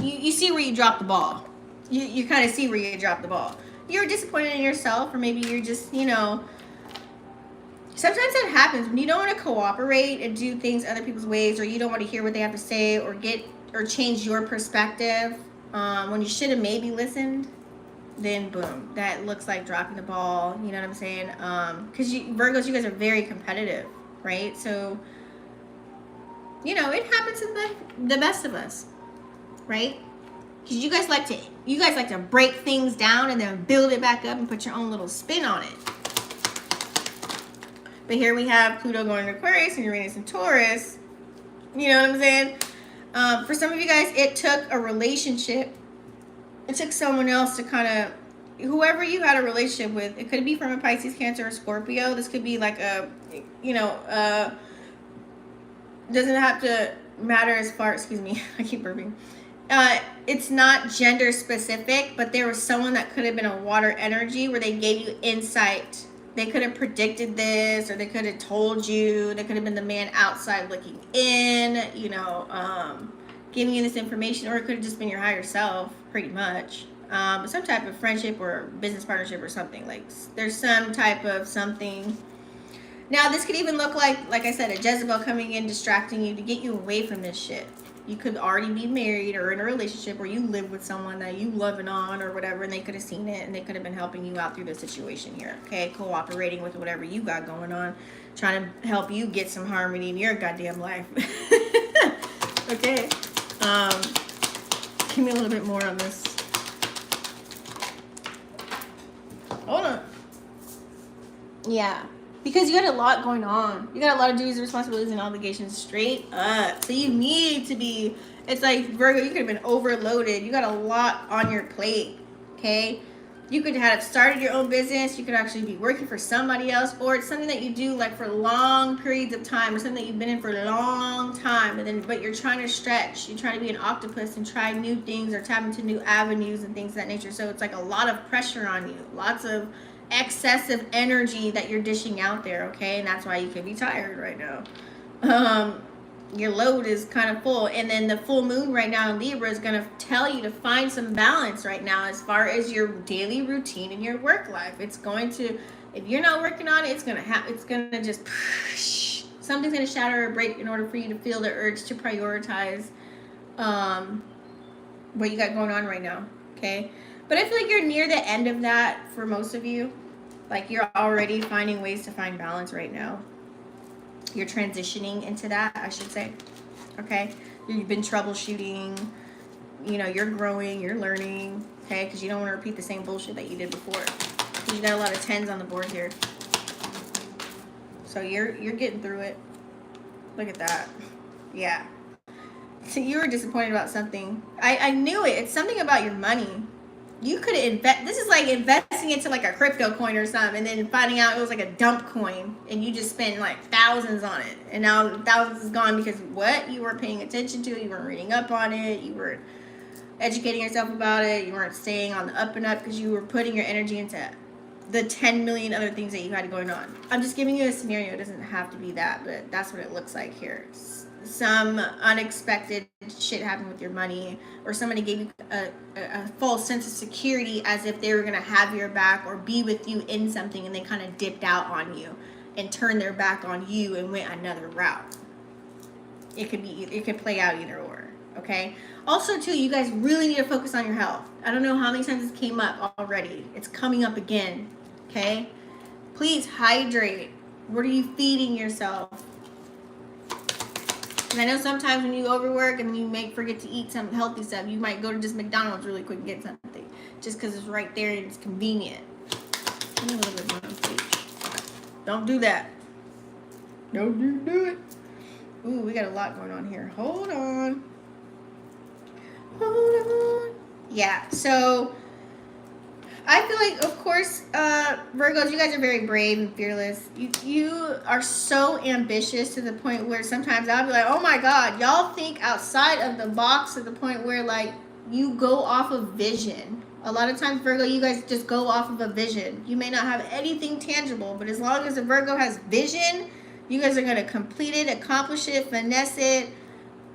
You see where you dropped the ball. You kind of see where you dropped the ball. You're disappointed in yourself, or maybe you're just, you know, sometimes that happens when you don't want to cooperate and do things other people's ways, or you don't want to hear what they have to say, or change your perspective. When you should have maybe listened, then boom, that looks like dropping the ball. You know what I'm saying? Because Virgos, you guys are very competitive, right? So, you know, it happens to the best of us. Right? Because you guys like to break things down and then build it back up and put your own little spin on it. But here we have Pluto going to Aquarius and Uranus and Taurus. You know what I'm saying? For some of you guys, it took a relationship. It took someone else to kind of, whoever you had a relationship with. It could be from a Pisces, Cancer, or Scorpio. This could be like a, you know, doesn't have to matter as far, excuse me, I keep burping. It's not gender specific, but there was someone that could have been a water energy where they gave you insight. They could have predicted this, or they could have told you. They could have been the man outside looking in, you know, giving you this information, or it could have just been your higher self, pretty much. Some type of friendship or business partnership or something. Like, there's some type of something. Now, this could even look like I said, a Jezebel coming in, distracting you to get you away from this shit. You could already be married or in a relationship, or you live with someone that you loving on or whatever, and they could have seen it, and they could have been helping you out through the situation here, okay? Cooperating with whatever you got going on, trying to help you get some harmony in your goddamn life. Okay. Give me a little bit more on this. Hold on. Yeah. Because you got a lot going on. You got a lot of duties, responsibilities, and obligations straight up. So you need to be, it's like, Virgo, you could have been overloaded. You got a lot on your plate, okay? You could have started your own business. You could actually be working for somebody else. Or it's something that you do like for long periods of time, or something that you've been in for a long time. But you're trying to stretch. You're trying to be an octopus and try new things or tap into new avenues and things of that nature. So it's like a lot of pressure on you. Lots of excessive energy that you're dishing out there, okay? And that's why you could be tired right now. Your load is kind of full, and then the full moon right now in Libra is going to tell you to find some balance right now as far as your daily routine and your work life. It's going to, if you're not working on it, it's going to just something's going to shatter or break in order for you to feel the urge to prioritize what you got going on right now, okay? But I feel like you're near the end of that for most of you. Like, you're already finding ways to find balance right now. You're transitioning into that, I should say. Okay? You've been troubleshooting. You know, you're growing, you're learning. Okay? Because you don't want to repeat the same bullshit that you did before. Because you got a lot of 10s on the board here. So you're getting through it. Look at that. Yeah. So you were disappointed about something. I knew it. It's something about your money. You could invest. This is like investing into like a crypto coin or something, and then finding out it was like a dump coin, and you just spent like thousands on it, and now thousands is gone because what? You weren't paying attention to it. You weren't reading up on it. You weren't educating yourself about it. You weren't staying on the up and up because you were putting your energy into the 10 million other things that you had going on. I'm just giving you a scenario. It doesn't have to be that, but that's what it looks like here. Some unexpected shit happened with your money, or somebody gave you a false sense of security as if they were going to have your back or be with you in something, and they kind of dipped out on you and turned their back on you and went another route. It could play out either or, okay? Also, too, you guys really need to focus on your health. I don't know how many times this came up already. It's coming up again, okay? Please hydrate. What are you feeding yourself? And I know sometimes when you overwork and you forget to eat some healthy stuff, you might go to just McDonald's really quick and get something just because it's right there and it's convenient. A little bit more, please. Don't do that. Don't do it. Ooh, we got a lot going on here. Hold on. Yeah, so I feel like, of course, Virgos, you guys are very brave and fearless. You are so ambitious to the point where sometimes I'll be like, oh my God, y'all think outside of the box to the point where, like, you go off of vision. A lot of times, Virgo, you guys just go off of a vision. You may not have anything tangible, but as long as a Virgo has vision, you guys are going to complete it, accomplish it, finesse it.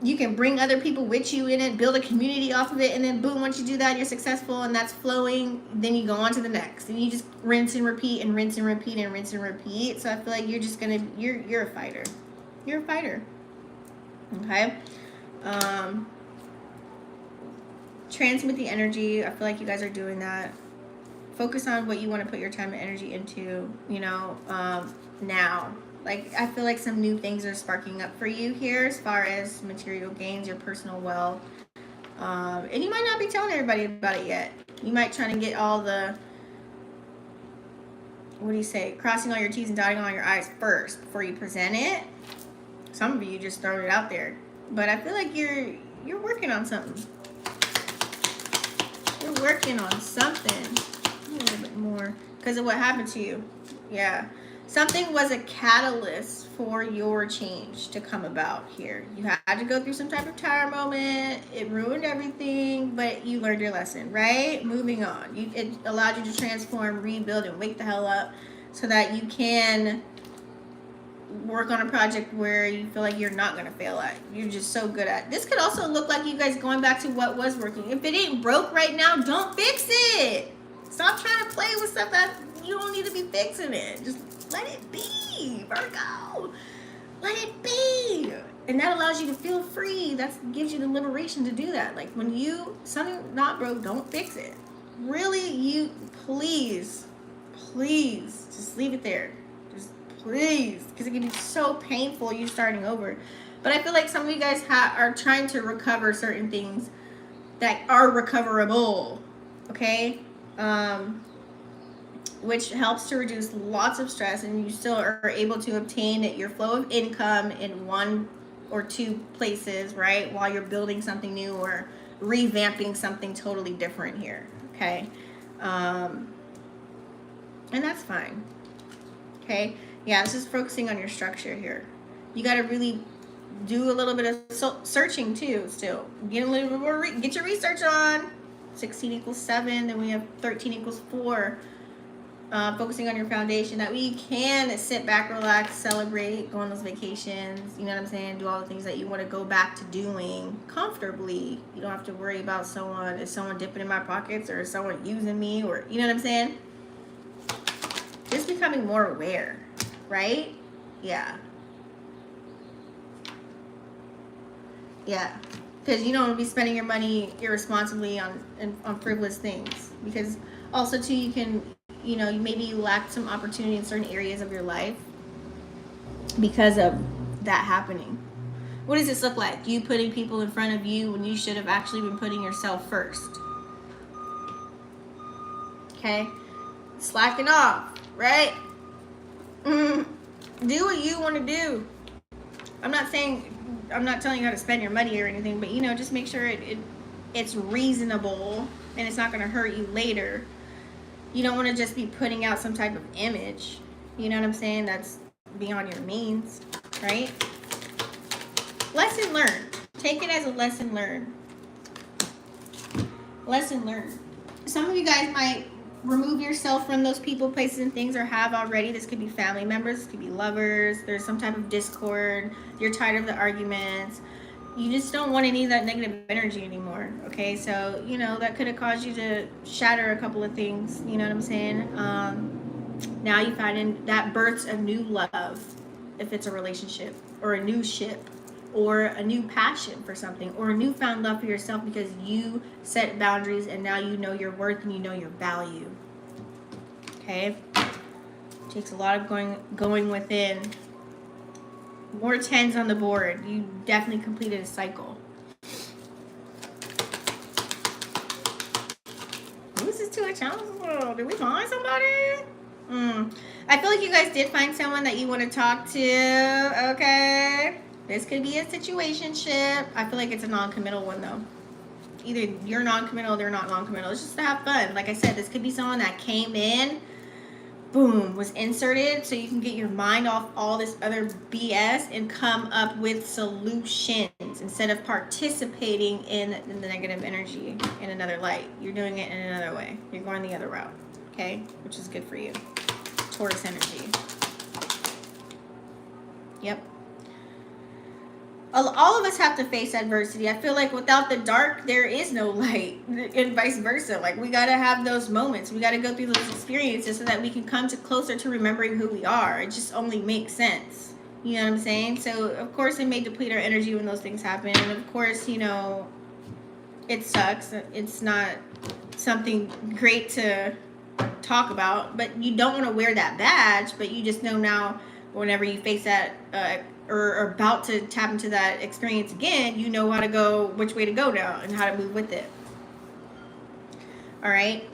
You can bring other people with you in it, build a community off of it, and then boom, once you do that, you're successful and that's flowing, then you go on to the next. And you just rinse and repeat and rinse and repeat and rinse and repeat. So I feel like you're just gonna, you're a fighter. You're a fighter. Okay? Transmit the energy. I feel like you guys are doing that. Focus on what you want to put your time and energy into, you know, now. Like, I feel like some new things are sparking up for you here as far as material gains, your personal wealth. And you might not be telling everybody about it yet. You might try to get all the, what do you say, crossing all your T's and dotting all your I's first before you present it. Some of you just throw it out there. But I feel like you're working on something. You're working on something. A little bit more. Because of what happened to you. Yeah. Something was a catalyst for your change to come about here. You had to go through some type of tower moment. It ruined everything, but you learned your lesson, right? Moving on. It allowed you to transform, rebuild, and wake the hell up so that you can work on a project where you feel like you're not going to fail at. You're just so good at. This could also look like you guys going back to what was working. If it ain't broke right now, don't fix it. Stop trying to play with stuff that you don't need to be fixing it. Just let it be, Virgo. Let it be. And that allows you to feel free. That gives you the liberation to do that. Like when something not broke, don't fix it. Really, please, just leave it there. Just please, because it can be so painful you starting over. But I feel like some of you guys are trying to recover certain things that are recoverable, okay? Which helps to reduce lots of stress, and you still are able to obtain your flow of income in one or two places, right? While you're building something new or revamping something totally different here, okay? And that's fine, okay? Yeah, this is focusing on your structure here. You got to really do a little bit of searching too still. Get a little bit more, get your research on. 16 equals 7, then we have 13 equals 4. Focusing on your foundation, that way you can sit back, relax, celebrate, go on those vacations, you know what I'm saying, do all the things that you want to go back to doing comfortably. You don't have to worry about is someone dipping in my pockets, or is someone using me, or you know what I'm saying. Just becoming more aware, right? Yeah, because you don't want to be spending your money irresponsibly on frivolous things, because also too you can, maybe you lack some opportunity in certain areas of your life because of that happening. What does this look like? You putting people in front of you when you should have actually been putting yourself first. Okay? Slacking off, right? Do what you want to do. I'm not telling you how to spend your money or anything, but just make sure it's reasonable and it's not going to hurt you later. You don't want to just be putting out some type of image, you know what I'm saying, that's beyond your means, right? Lesson learned. Take it as a lesson learned. Lesson learned. Some of you guys might remove yourself from those people, places, and things, or have already. This could be family members, this could be lovers, there's some type of discord, you're tired of the arguments. You just don't want any of that negative energy anymore, okay? So, that could have caused you to shatter a couple of things, you know what I'm saying? Now you find that births a new love, if it's a relationship, or a new ship, or a new passion for something, or a newfound love for yourself because you set boundaries and now you know your worth and you know your value, okay? Takes a lot of going within. More 10s on the board. You definitely completed a cycle. This is too much. Did we find somebody? I feel like you guys did find someone that you want to talk to. Okay. This could be a situationship. I feel like it's a non-committal one though. Either you're non-committal or they're not non-committal. It's just to have fun. Like I said, this could be someone that came in, boom, was inserted so you can get your mind off all this other BS and come up with solutions instead of participating in the negative energy in another light. You're doing it in another way. You're going the other route, okay? Which is good for you. Taurus energy. Yep. All of us have to face adversity. I feel like without the dark, there is no light, and vice versa. Like, we got to have those moments. We got to go through those experiences so that we can come closer to remembering who we are. It just only makes sense. You know what I'm saying? So, of course, it may deplete our energy when those things happen. And, of course, it sucks. It's not something great to talk about. But you don't want to wear that badge. But you just know now, whenever you face that or are about to tap into that experience again, you know which way to go now and how to move with it. All right.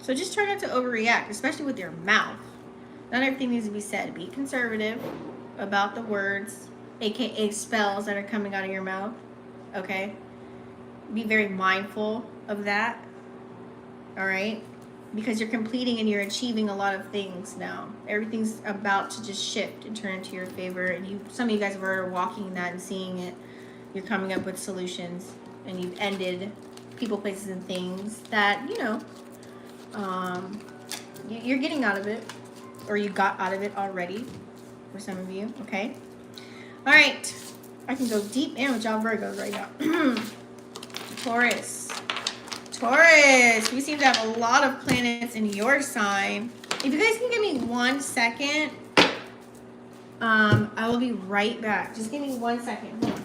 So just try not to overreact, especially with your mouth. Not everything needs to be said. Be conservative about the words, aka spells that are coming out of your mouth. Okay. Be very mindful of that. All right. because you're completing and you're achieving a lot of things now. Everything's about to just shift and turn into your favor. And some of you guys are walking that and seeing it. You're coming up with solutions, and you've ended people, places, and things that, you're getting out of it, or you got out of it already for some of you, okay? All right. I can go deep in with y'all Virgos right now. Taurus. Taurus, we seem to have a lot of planets in your sign. If you guys can give me 1 second, I will be right back. Just give me 1 second. Hold on.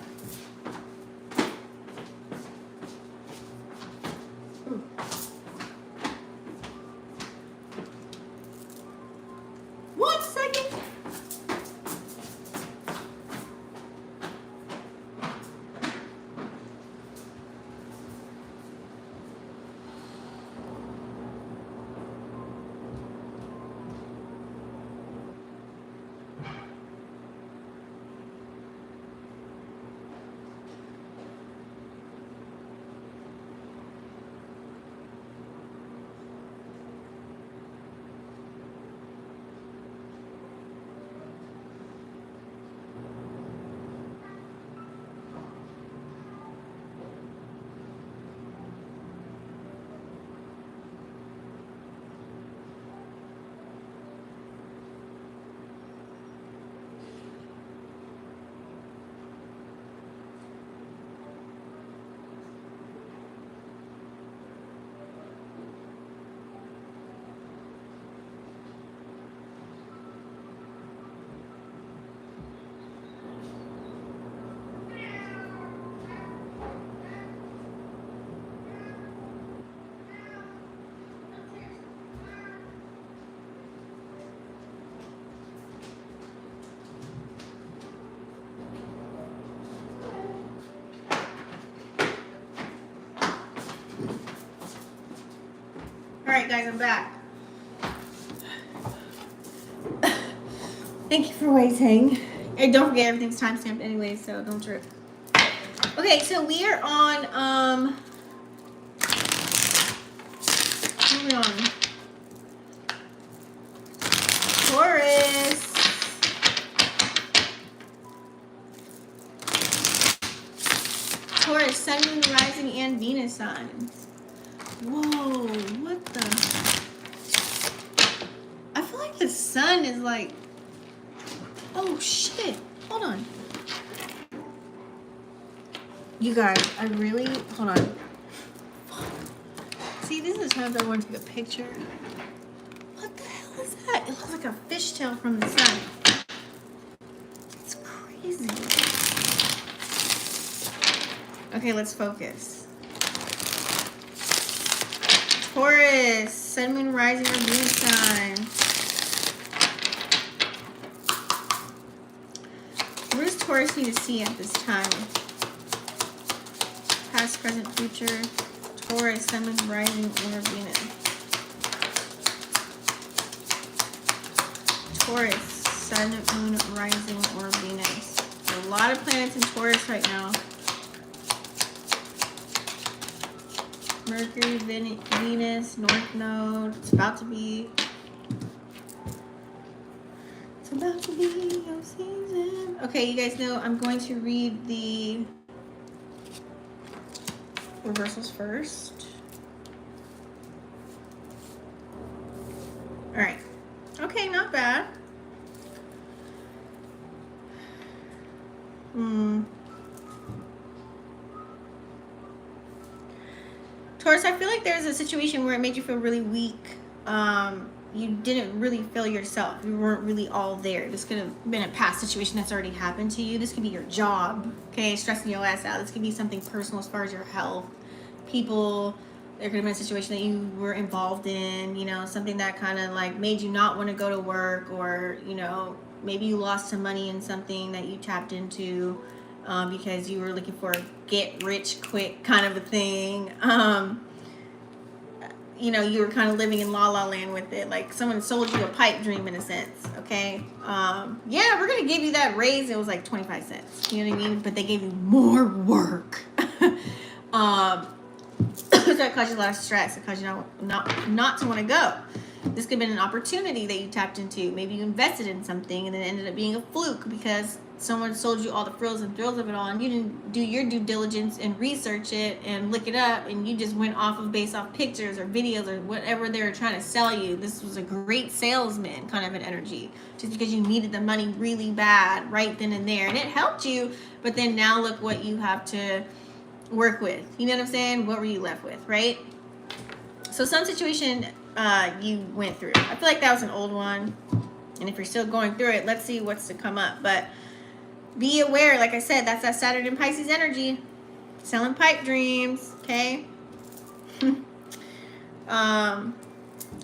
Alright guys, I'm back. Thank you for waiting. And don't forget, everything's timestamped anyway, so don't trip. Okay, so we are on, moving on. Taurus. Taurus, Sun, Moon, Rising, and Venus signs. Whoa, what the? I feel like the sun is like, oh shit, hold on. You guys, I really, hold on. See, this is the time I want to take a picture. What the hell is that? It looks like a fishtail from the sun. It's crazy. Okay, let's focus. Taurus, Sun, Moon, Rising, or Venus sign. What does Taurus need to see at this time? Past, present, future. Taurus, Sun, Moon, Rising, or Venus. Taurus, Sun, Moon, Rising, or Venus. There's a lot of planets in Taurus right now. Mercury, Venus, North Node. It's about to be your season. Okay, you guys know I'm going to read the reversals first. All right. Okay, not bad. Taurus, I feel like there's a situation where it made you feel really weak. You didn't really feel yourself. You weren't really all there. This could have been a past situation that's already happened to you. This could be your job, okay, stressing your ass out. This could be something personal as far as your health. People, there could have been a situation that you were involved in, you know, something that kind of like made you not want to go to work, or, you know, maybe you lost some money in something that you tapped into because you were looking for a get rich quick kind of a thing. You know, you were kind of living in la la land with it, like someone sold you a pipe dream in a sense, okay? Yeah, we're gonna give you that raise. It was like 25 cents, you know what I mean? But they gave you more work. So it caused you a lot of stress. It caused you not to want to go. This could have been an opportunity that you tapped into. Maybe you invested in something and then it ended up being a fluke because someone sold you all the frills and thrills of it all, and you didn't do your due diligence and research it and look it up, and you just went based off pictures or videos or whatever they were trying to sell you. This was a great salesman kind of an energy, just because you needed the money really bad right then and there, and it helped you, but then now look what you have to work with. You know what I'm saying? What were you left with, right? So some situation you went through. I feel like that was an old one, and if you're still going through it, let's see what's to come up. But be aware, like I said, that's that Saturn and Pisces energy. Selling pipe dreams, okay? And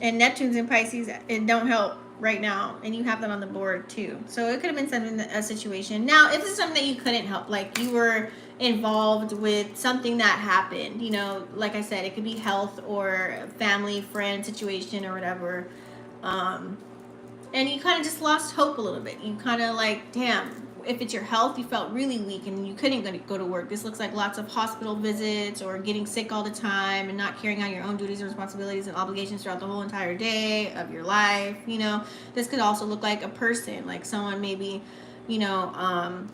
Neptune's in Pisces, it don't help right now. And you have that on the board too. So it could have been something, a situation. Now, if it's something that you couldn't help, like you were involved with something that happened, you know, like I said, it could be health or family, friend situation or whatever. And you kind of just lost hope a little bit. You kind of like, damn, if it's your health, you felt really weak and you couldn't go to work. This looks like lots of hospital visits or getting sick all the time and not carrying out your own duties and responsibilities and obligations throughout the whole entire day of your life. You know, this could also look like a person, like someone maybe, you know,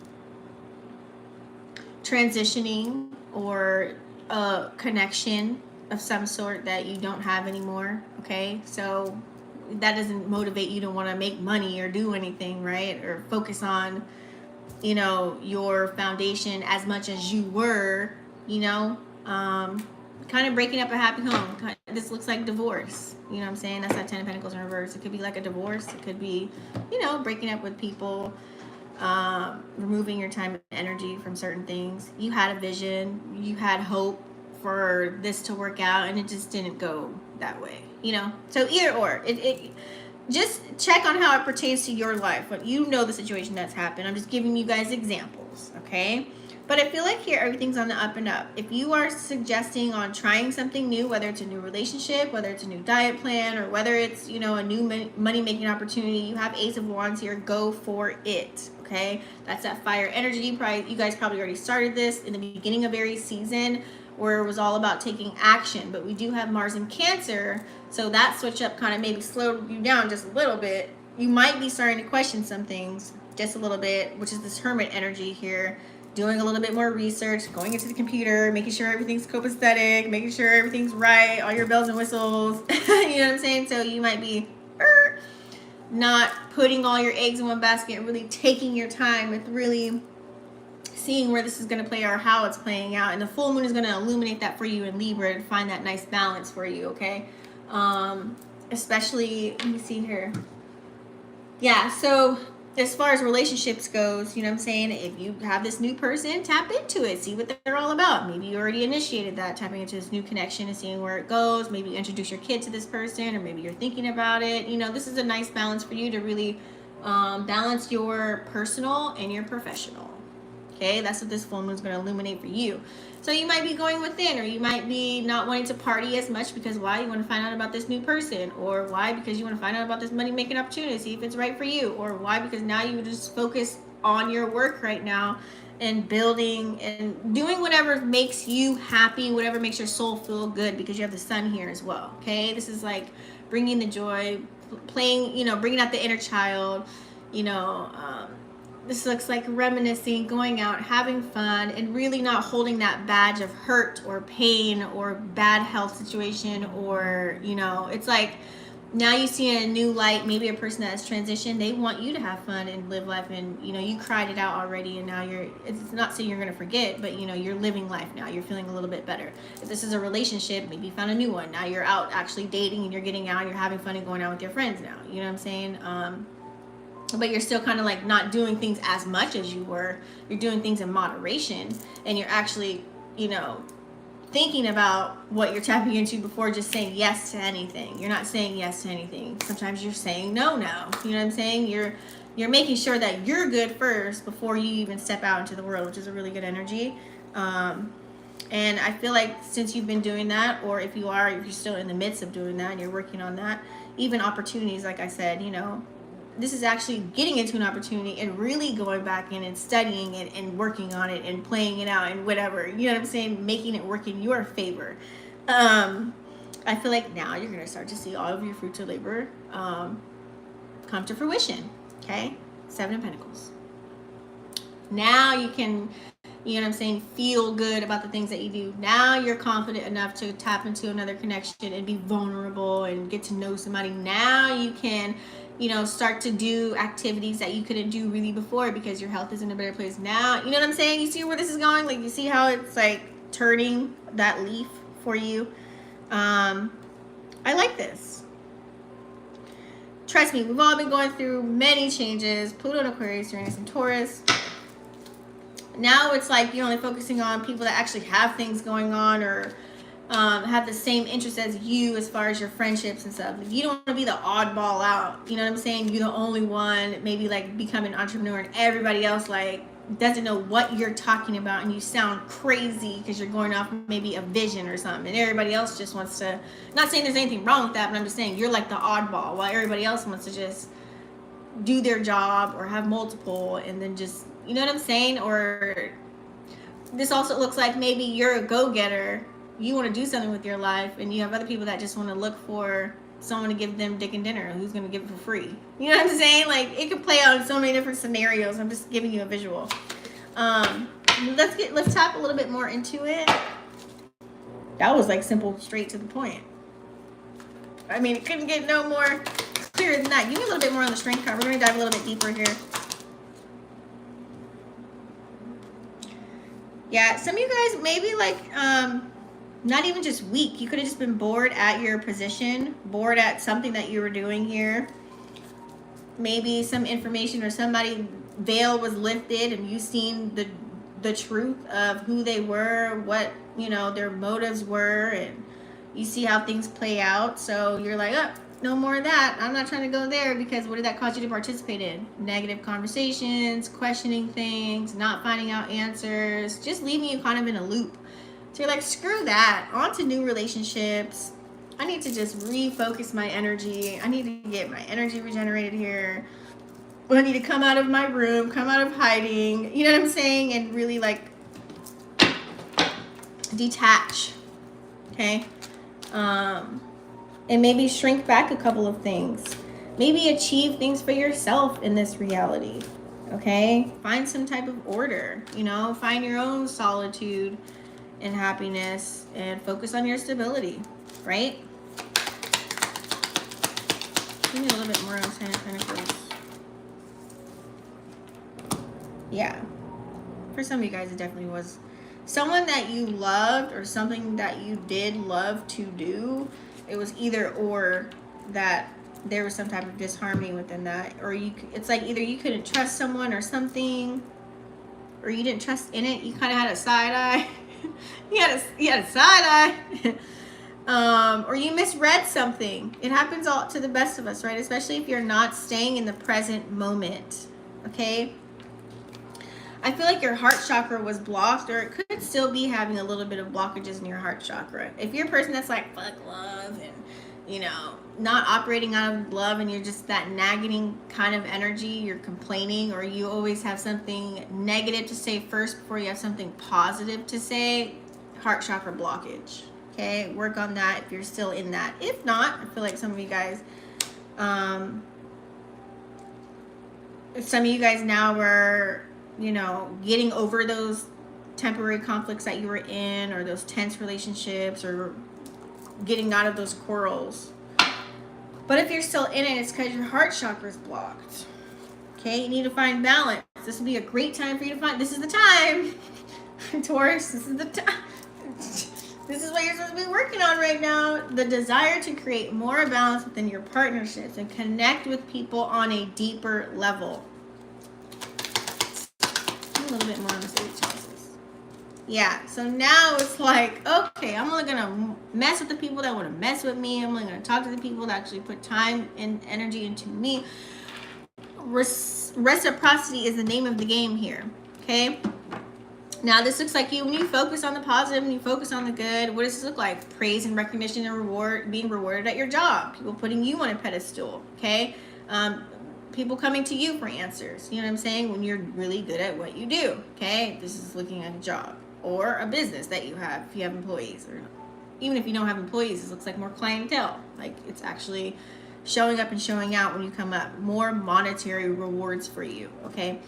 transitioning or a connection of some sort that you don't have anymore. Okay, so that doesn't motivate you to want to make money or do anything, right? Or focus on, you know, your foundation as much as you were, you know, kind of breaking up a happy home. This looks like divorce. You know what I'm saying? That's that 10 of Pentacles in reverse. It could be like a divorce. It could be, you know, breaking up with people, removing your time and energy from certain things. You had a vision. You had hope for this to work out, and it just didn't go that way, you know? So either or. It just check on how it pertains to your life. But you know the situation that's happened. I'm just giving you guys examples, okay? But I feel like here everything's on the up and up. If you are suggesting on trying something new, whether it's a new relationship, whether it's a new diet plan, or whether it's, you know, a new money-making opportunity, you have Ace of Wands here, go for it, okay? That's that fire energy. You guys probably already started this in the beginning of Aries season, where it was all about taking action. But we do have Mars in Cancer, so that switch up kind of maybe slowed you down just a little bit. You might be starting to question some things just a little bit, which is this Hermit energy here. Doing a little bit more research, going into the computer, making sure everything's copacetic, making sure everything's right, all your bells and whistles. You know what I'm saying? So you might be not putting all your eggs in one basket, really taking your time with really seeing where this is going to play or how it's playing out. And the full moon is going to illuminate that for you in Libra and find that nice balance for you, okay? Especially, let me see here. Yeah, so as far as relationships goes, you know what I'm saying? If you have this new person, tap into it. See what they're all about. Maybe you already initiated that, tapping into this new connection and seeing where it goes. Maybe you introduce your kid to this person, or maybe you're thinking about it. You know, this is a nice balance for you to really balance your personal and your professional. Okay, that's what this full moon is going to illuminate for you. So you might be going within, or you might be not wanting to party as much because why? You want to find out about this new person, or why? Because you want to find out about this money-making opportunity, see if it's right for you, or why? Because now you just focus on your work right now and building and doing whatever makes you happy, whatever makes your soul feel good, because you have the sun here as well. Okay, this is like bringing the joy, playing, you know, bringing out the inner child, you know, this looks like reminiscing, going out, having fun, and really not holding that badge of hurt or pain or bad health situation, or, you know, it's like now you see in a new light, maybe a person that has transitioned, they want you to have fun and live life, and, you know, you cried it out already, and now it's not saying you're going to forget, but, you know, you're living life now. You're feeling a little bit better. If this is a relationship, maybe you found a new one. Now you're out actually dating, and you're getting out, and you're having fun and going out with your friends now. You know what I'm saying? But you're still kind of like not doing things as much as you were. You're doing things in moderation, and you're actually, you know, thinking about what you're tapping into before just saying yes to anything. You're not saying yes to anything. Sometimes you're saying no now. You know what I'm saying? You're making sure that you're good first before you even step out into the world, which is a really good energy. And I feel like since you've been doing that, or if you're still in the midst of doing that and you're working on that, even opportunities, like I said, you know, this is actually getting into an opportunity and really going back in and studying it and working on it and playing it out and whatever, you know what I'm saying, making it work in your favor. I feel like now you're going to start to see all of your fruits of labor come to fruition. Okay, 7 of Pentacles. Now you can, you know what I'm saying, feel good about the things that you do. Now you're confident enough to tap into another connection and be vulnerable and get to know somebody. Now you can, you know, start to do activities that you couldn't do really before because your health is in a better place now. You know what I'm saying? You see where this is going? Like, you see how it's like turning that leaf for you? I like this. Trust me, we've all been going through many changes. Pluto in Aquarius, Uranus and Taurus. Now it's like you're only focusing on people that actually have things going on or have the same interests as you as far as your friendships and stuff. Like, you don't want to be the oddball out. You know what I'm saying? You're the only one, maybe like become an entrepreneur and everybody else like doesn't know what you're talking about and you sound crazy because you're going off maybe a vision or something and everybody else just wants to, not saying there's anything wrong with that, but I'm just saying you're like the oddball while everybody else wants to just do their job or have multiple and then just, you know what I'm saying? Or this also looks like maybe you're a go-getter, you want to do something with your life and you have other people that just want to look for someone to give them dick and dinner who's going to give it for free. You know what I'm saying? Like, it could play out in so many different scenarios. I'm just giving you a visual. Let's tap a little bit more into it. That was like simple, straight to the point. I mean, it couldn't get no more clear than that. Give me a little bit more on the strength card. We're going to dive a little bit deeper here. Yeah, some of you guys maybe like not even just weak. You could have just been bored at your position, bored at something that you were doing here. Maybe some information or somebody veil was lifted and you seen the truth of who they were, what, you know, their motives were, and you see how things play out. So you're like, oh, no more of that. I'm not trying to go there because what did that cause you to participate in? Negative conversations, questioning things, not finding out answers, just leaving you kind of in a loop. So you're like, screw that, on to new relationships. I need to just refocus my energy. I need to get my energy regenerated here. I need to come out of my room, come out of hiding, you know what I'm saying? And really like detach, okay? And maybe shrink back a couple of things. Maybe achieve things for yourself in this reality, okay? Find some type of order, you know? Find your own solitude and happiness and focus on your stability, right? Give me a little bit more on Ten of Pentacles. Yeah. For some of you guys, it definitely was someone that you loved or something that you did love to do. It was either or that there was some type of disharmony within that. Or it's like either you couldn't trust someone or something, or you didn't trust in it. You kind of had a side eye. you had a side eye. Or you misread something. It happens all to the best of us, right? Especially if you're not staying in the present moment, okay? I feel like your heart chakra was blocked, or it could still be having a little bit of blockages in your heart chakra. If you're a person that's like, fuck love, and, you know, not operating out of love, and you're just that nagging kind of energy, you're complaining, or you always have something negative to say first before you have something positive to say, heart chakra blockage. Okay, work on that if you're still in that. If not, I feel like some of you guys, now are, you know, getting over those temporary conflicts that you were in, or those tense relationships, or getting out of those quarrels. But if you're still in it, it's because your heart chakra is blocked. Okay, you need to find balance. This would be a great time for you to find. This is the time, Taurus. This is the time. This is what you're supposed to be working on right now. The desire to create more balance within your partnerships and connect with people on a deeper level. A little bit more on this 8 of Chances. Yeah, so now it's like, okay, I'm only going to mess with the people that want to mess with me. I'm only going to talk to the people that actually put time and energy into me. Reciprocity is the name of the game here, okay? Now, this looks like when you focus on the positive and you focus on the good, what does this look like? Praise and recognition and reward, being rewarded at your job. People putting you on a pedestal, okay? people coming to you for answers. You know what I'm saying? When you're really good at what you do. Okay, this is looking at a job or a business that you have, if you have employees, or even if you don't have employees, this looks like more clientele. Like it's actually showing up and showing out when you come up. More monetary rewards for you. Okay.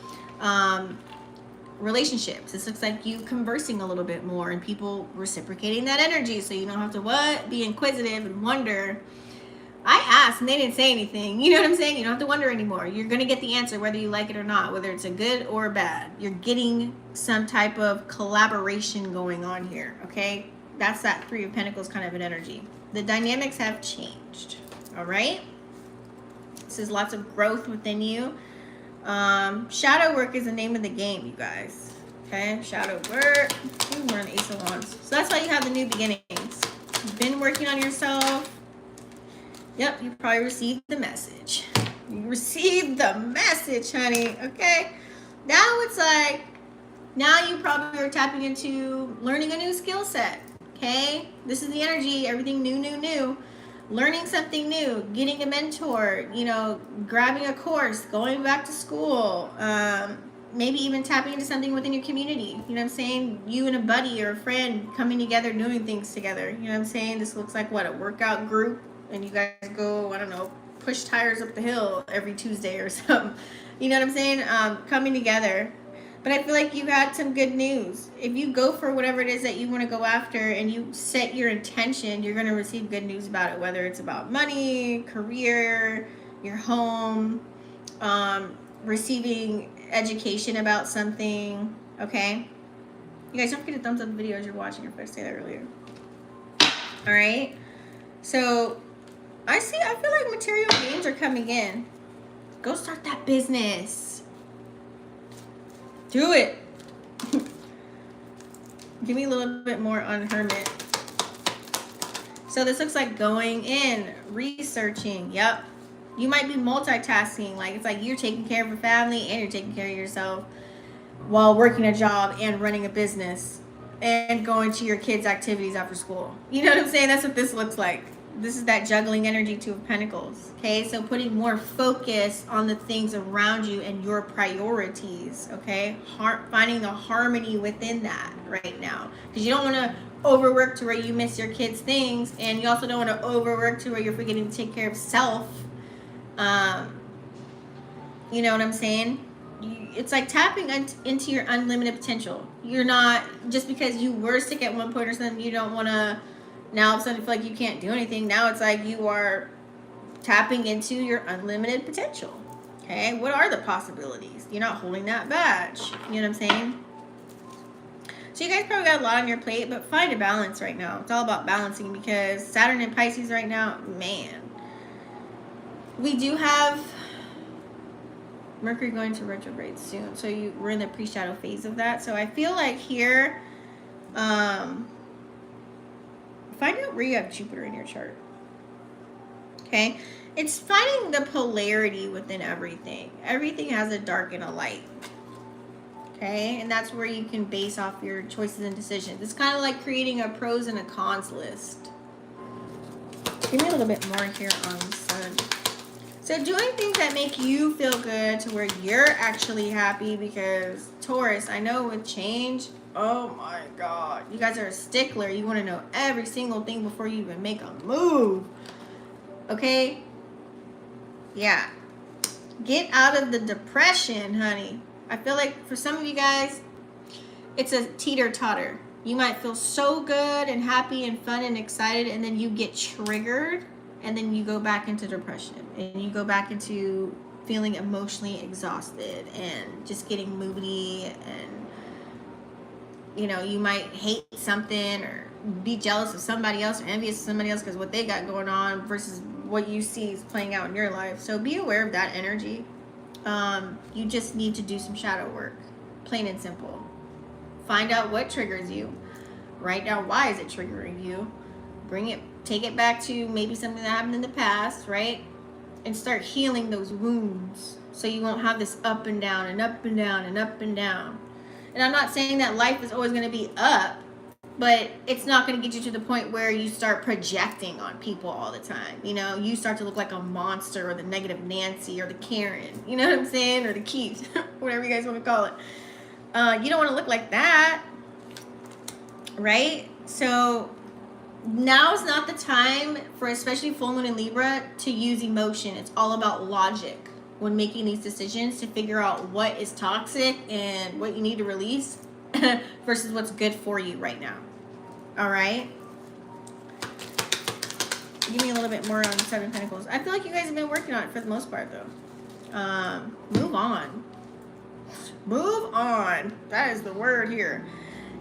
Relationships. This looks like you conversing a little bit more and people reciprocating that energy, so you don't have to be inquisitive and wonder. I asked and they didn't say anything. You know what I'm saying? You don't have to wonder anymore. You're going to get the answer whether you like it or not, whether it's a good or a bad. You're getting some type of collaboration going on here. Okay, that's that Three of Pentacles kind of an energy. The dynamics have changed. All right, this is lots of growth within you. Shadow work is the name of the game, you guys. Okay, shadow work. Ooh, we're an Ace of Wands. So that's why you have the new beginnings. You've been working on yourself. Yep, you probably received the message. You received the message, honey. Okay, now it's like, now you probably are tapping into learning a new skill set. Okay, this is the energy. Everything new. Learning something new, getting a mentor, you know, grabbing a course, going back to school, maybe even tapping into something within your community. You know what I'm saying? You and a buddy or a friend coming together, doing things together. You know what I'm saying? This looks like what, a workout group, and you guys go, I don't know, push tires up the hill every Tuesday or something. You know what I'm saying? Coming together. But I feel like you had some good news. If you go for whatever it is that you want to go after and you set your intention, you're going to receive good news about it, whether it's about money, career, your home, receiving education about something. Okay? You guys don't forget to thumbs up the video as you're watching, if I said that earlier. All right? So I feel like material gains are coming in. Go start that business. Do it. Give me a little bit more on Hermit. So this looks like going in, researching. Yep. You might be multitasking. Like it's like you're taking care of a family and you're taking care of yourself while working a job and running a business and going to your kids' activities after school. You know what I'm saying? That's what this looks like. This is that juggling energy, Two of Pentacles. Okay, so putting more focus on the things around you and your priorities. Okay, finding the harmony within that right now, because you don't want to overwork to where you miss your kids' things, and you also don't want to overwork to where you're forgetting to take care of self. You know what I'm saying? It's like tapping into your unlimited potential. You're not, just because you were sick at one point or something, you don't want to now all of a sudden feel like you can't do anything. Now it's like you are tapping into your unlimited potential. Okay, what are the possibilities? You're not holding that badge. You know what I'm saying? So you guys probably got a lot on your plate, but find a balance right now. It's all about balancing, because Saturn and Pisces right now, man. We do have Mercury going to retrograde soon, so we're in the pre-shadow phase of that. So I feel like here, find out where you have Jupiter in your chart. Okay, it's finding the polarity within everything. Everything has a dark and a light. Okay, and that's where you can base off your choices and decisions. It's kind of like creating a pros and a cons list. Give me a little bit more here on the Sun. So doing things that make you feel good to where you're actually happy, because Taurus, I know with change, oh my God, you guys are a stickler. You want to know every single thing before you even make a move. Okay? Yeah. Get out of the depression, honey. I feel like for some of you guys, it's a teeter-totter. You might feel so good and happy and fun and excited, and then you get triggered, and then you go back into depression, and you go back into feeling emotionally exhausted and just getting moody, and you know, you might hate something or be jealous of somebody else or envious of somebody else because what they got going on versus what you see is playing out in your life. So be aware of that energy. You just need to do some shadow work, plain and simple. Find out what triggers you. Write down why is it triggering you. Take it back to maybe something that happened in the past, right? And start healing those wounds so you won't have this up and down and up and down and up and down. And I'm not saying that life is always going to be up, but it's not going to get you to the point where you start projecting on people all the time. You know, you start to look like a monster, or the negative Nancy, or the Karen, you know what I'm saying, or the Keith, whatever you guys want to call it. You don't want to look like that, right? So now is not the time for, especially full moon in Libra, to use emotion. It's all about logic when making these decisions, to figure out what is toxic and what you need to release versus what's good for you right now. All right? Give me a little bit more on Seven of Pentacles. I feel like you guys have been working on it for the most part, though. Move on. Move on. That is the word here.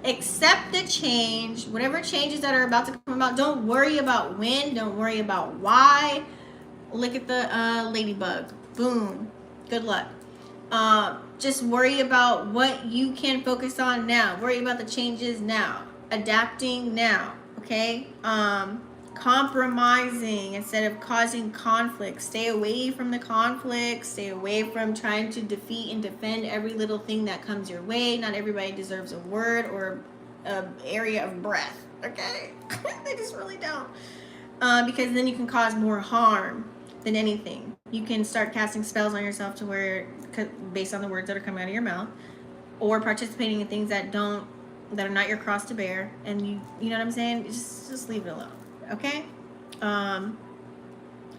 Accept the change. Whatever changes that are about to come about, don't worry about when. Don't worry about why. Look at the ladybug. Boom. Good luck. Just worry about what you can focus on now. Worry about the changes now. Adapting now. Okay? Compromising instead of causing conflict. Stay away from the conflict. Stay away from trying to defeat and defend every little thing that comes your way. Not everybody deserves a word or an area of breath. Okay? They just really don't. Because then you can cause more harm than anything. You can start casting spells on yourself to where, based on the words that are coming out of your mouth, or participating in things that are not your cross to bear, and you know what I'm saying? Just leave it alone. Okay?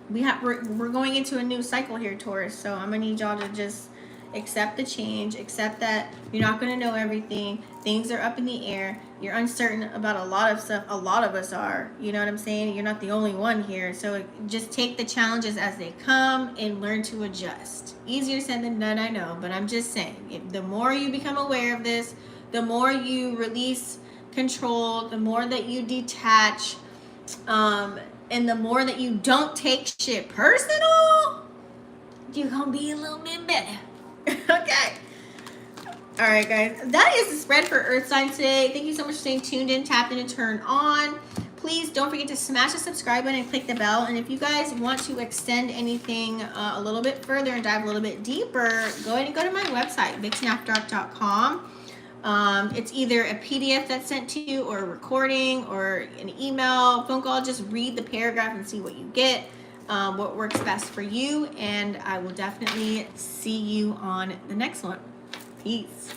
We're going into a new cycle here, Taurus, so I'm gonna need y'all to just accept the change, accept that you're not gonna know everything. Things are up in the air. You're uncertain about a lot of stuff. A lot of us are. You know what I'm saying? You're not the only one here. So just take the challenges as they come and learn to adjust. Easier said than done, I know, but I'm just saying, the more you become aware of this, the more you release control, the more that you detach, and the more that you don't take shit personal, you're gonna be a little bit better. Okay. All right, guys. That is the spread for Earth signs today. Thank you so much for staying tuned in, tapped in, and turned on. Please don't forget to smash the subscribe button and click the bell. And if you guys want to extend anything a little bit further and dive a little bit deeper, go ahead and go to my website, vixenafterdark.com. It's either a PDF that's sent to you, or a recording, or an email, phone call. Just read the paragraph and see what you get, what works best for you. And I will definitely see you on the next one. Peace.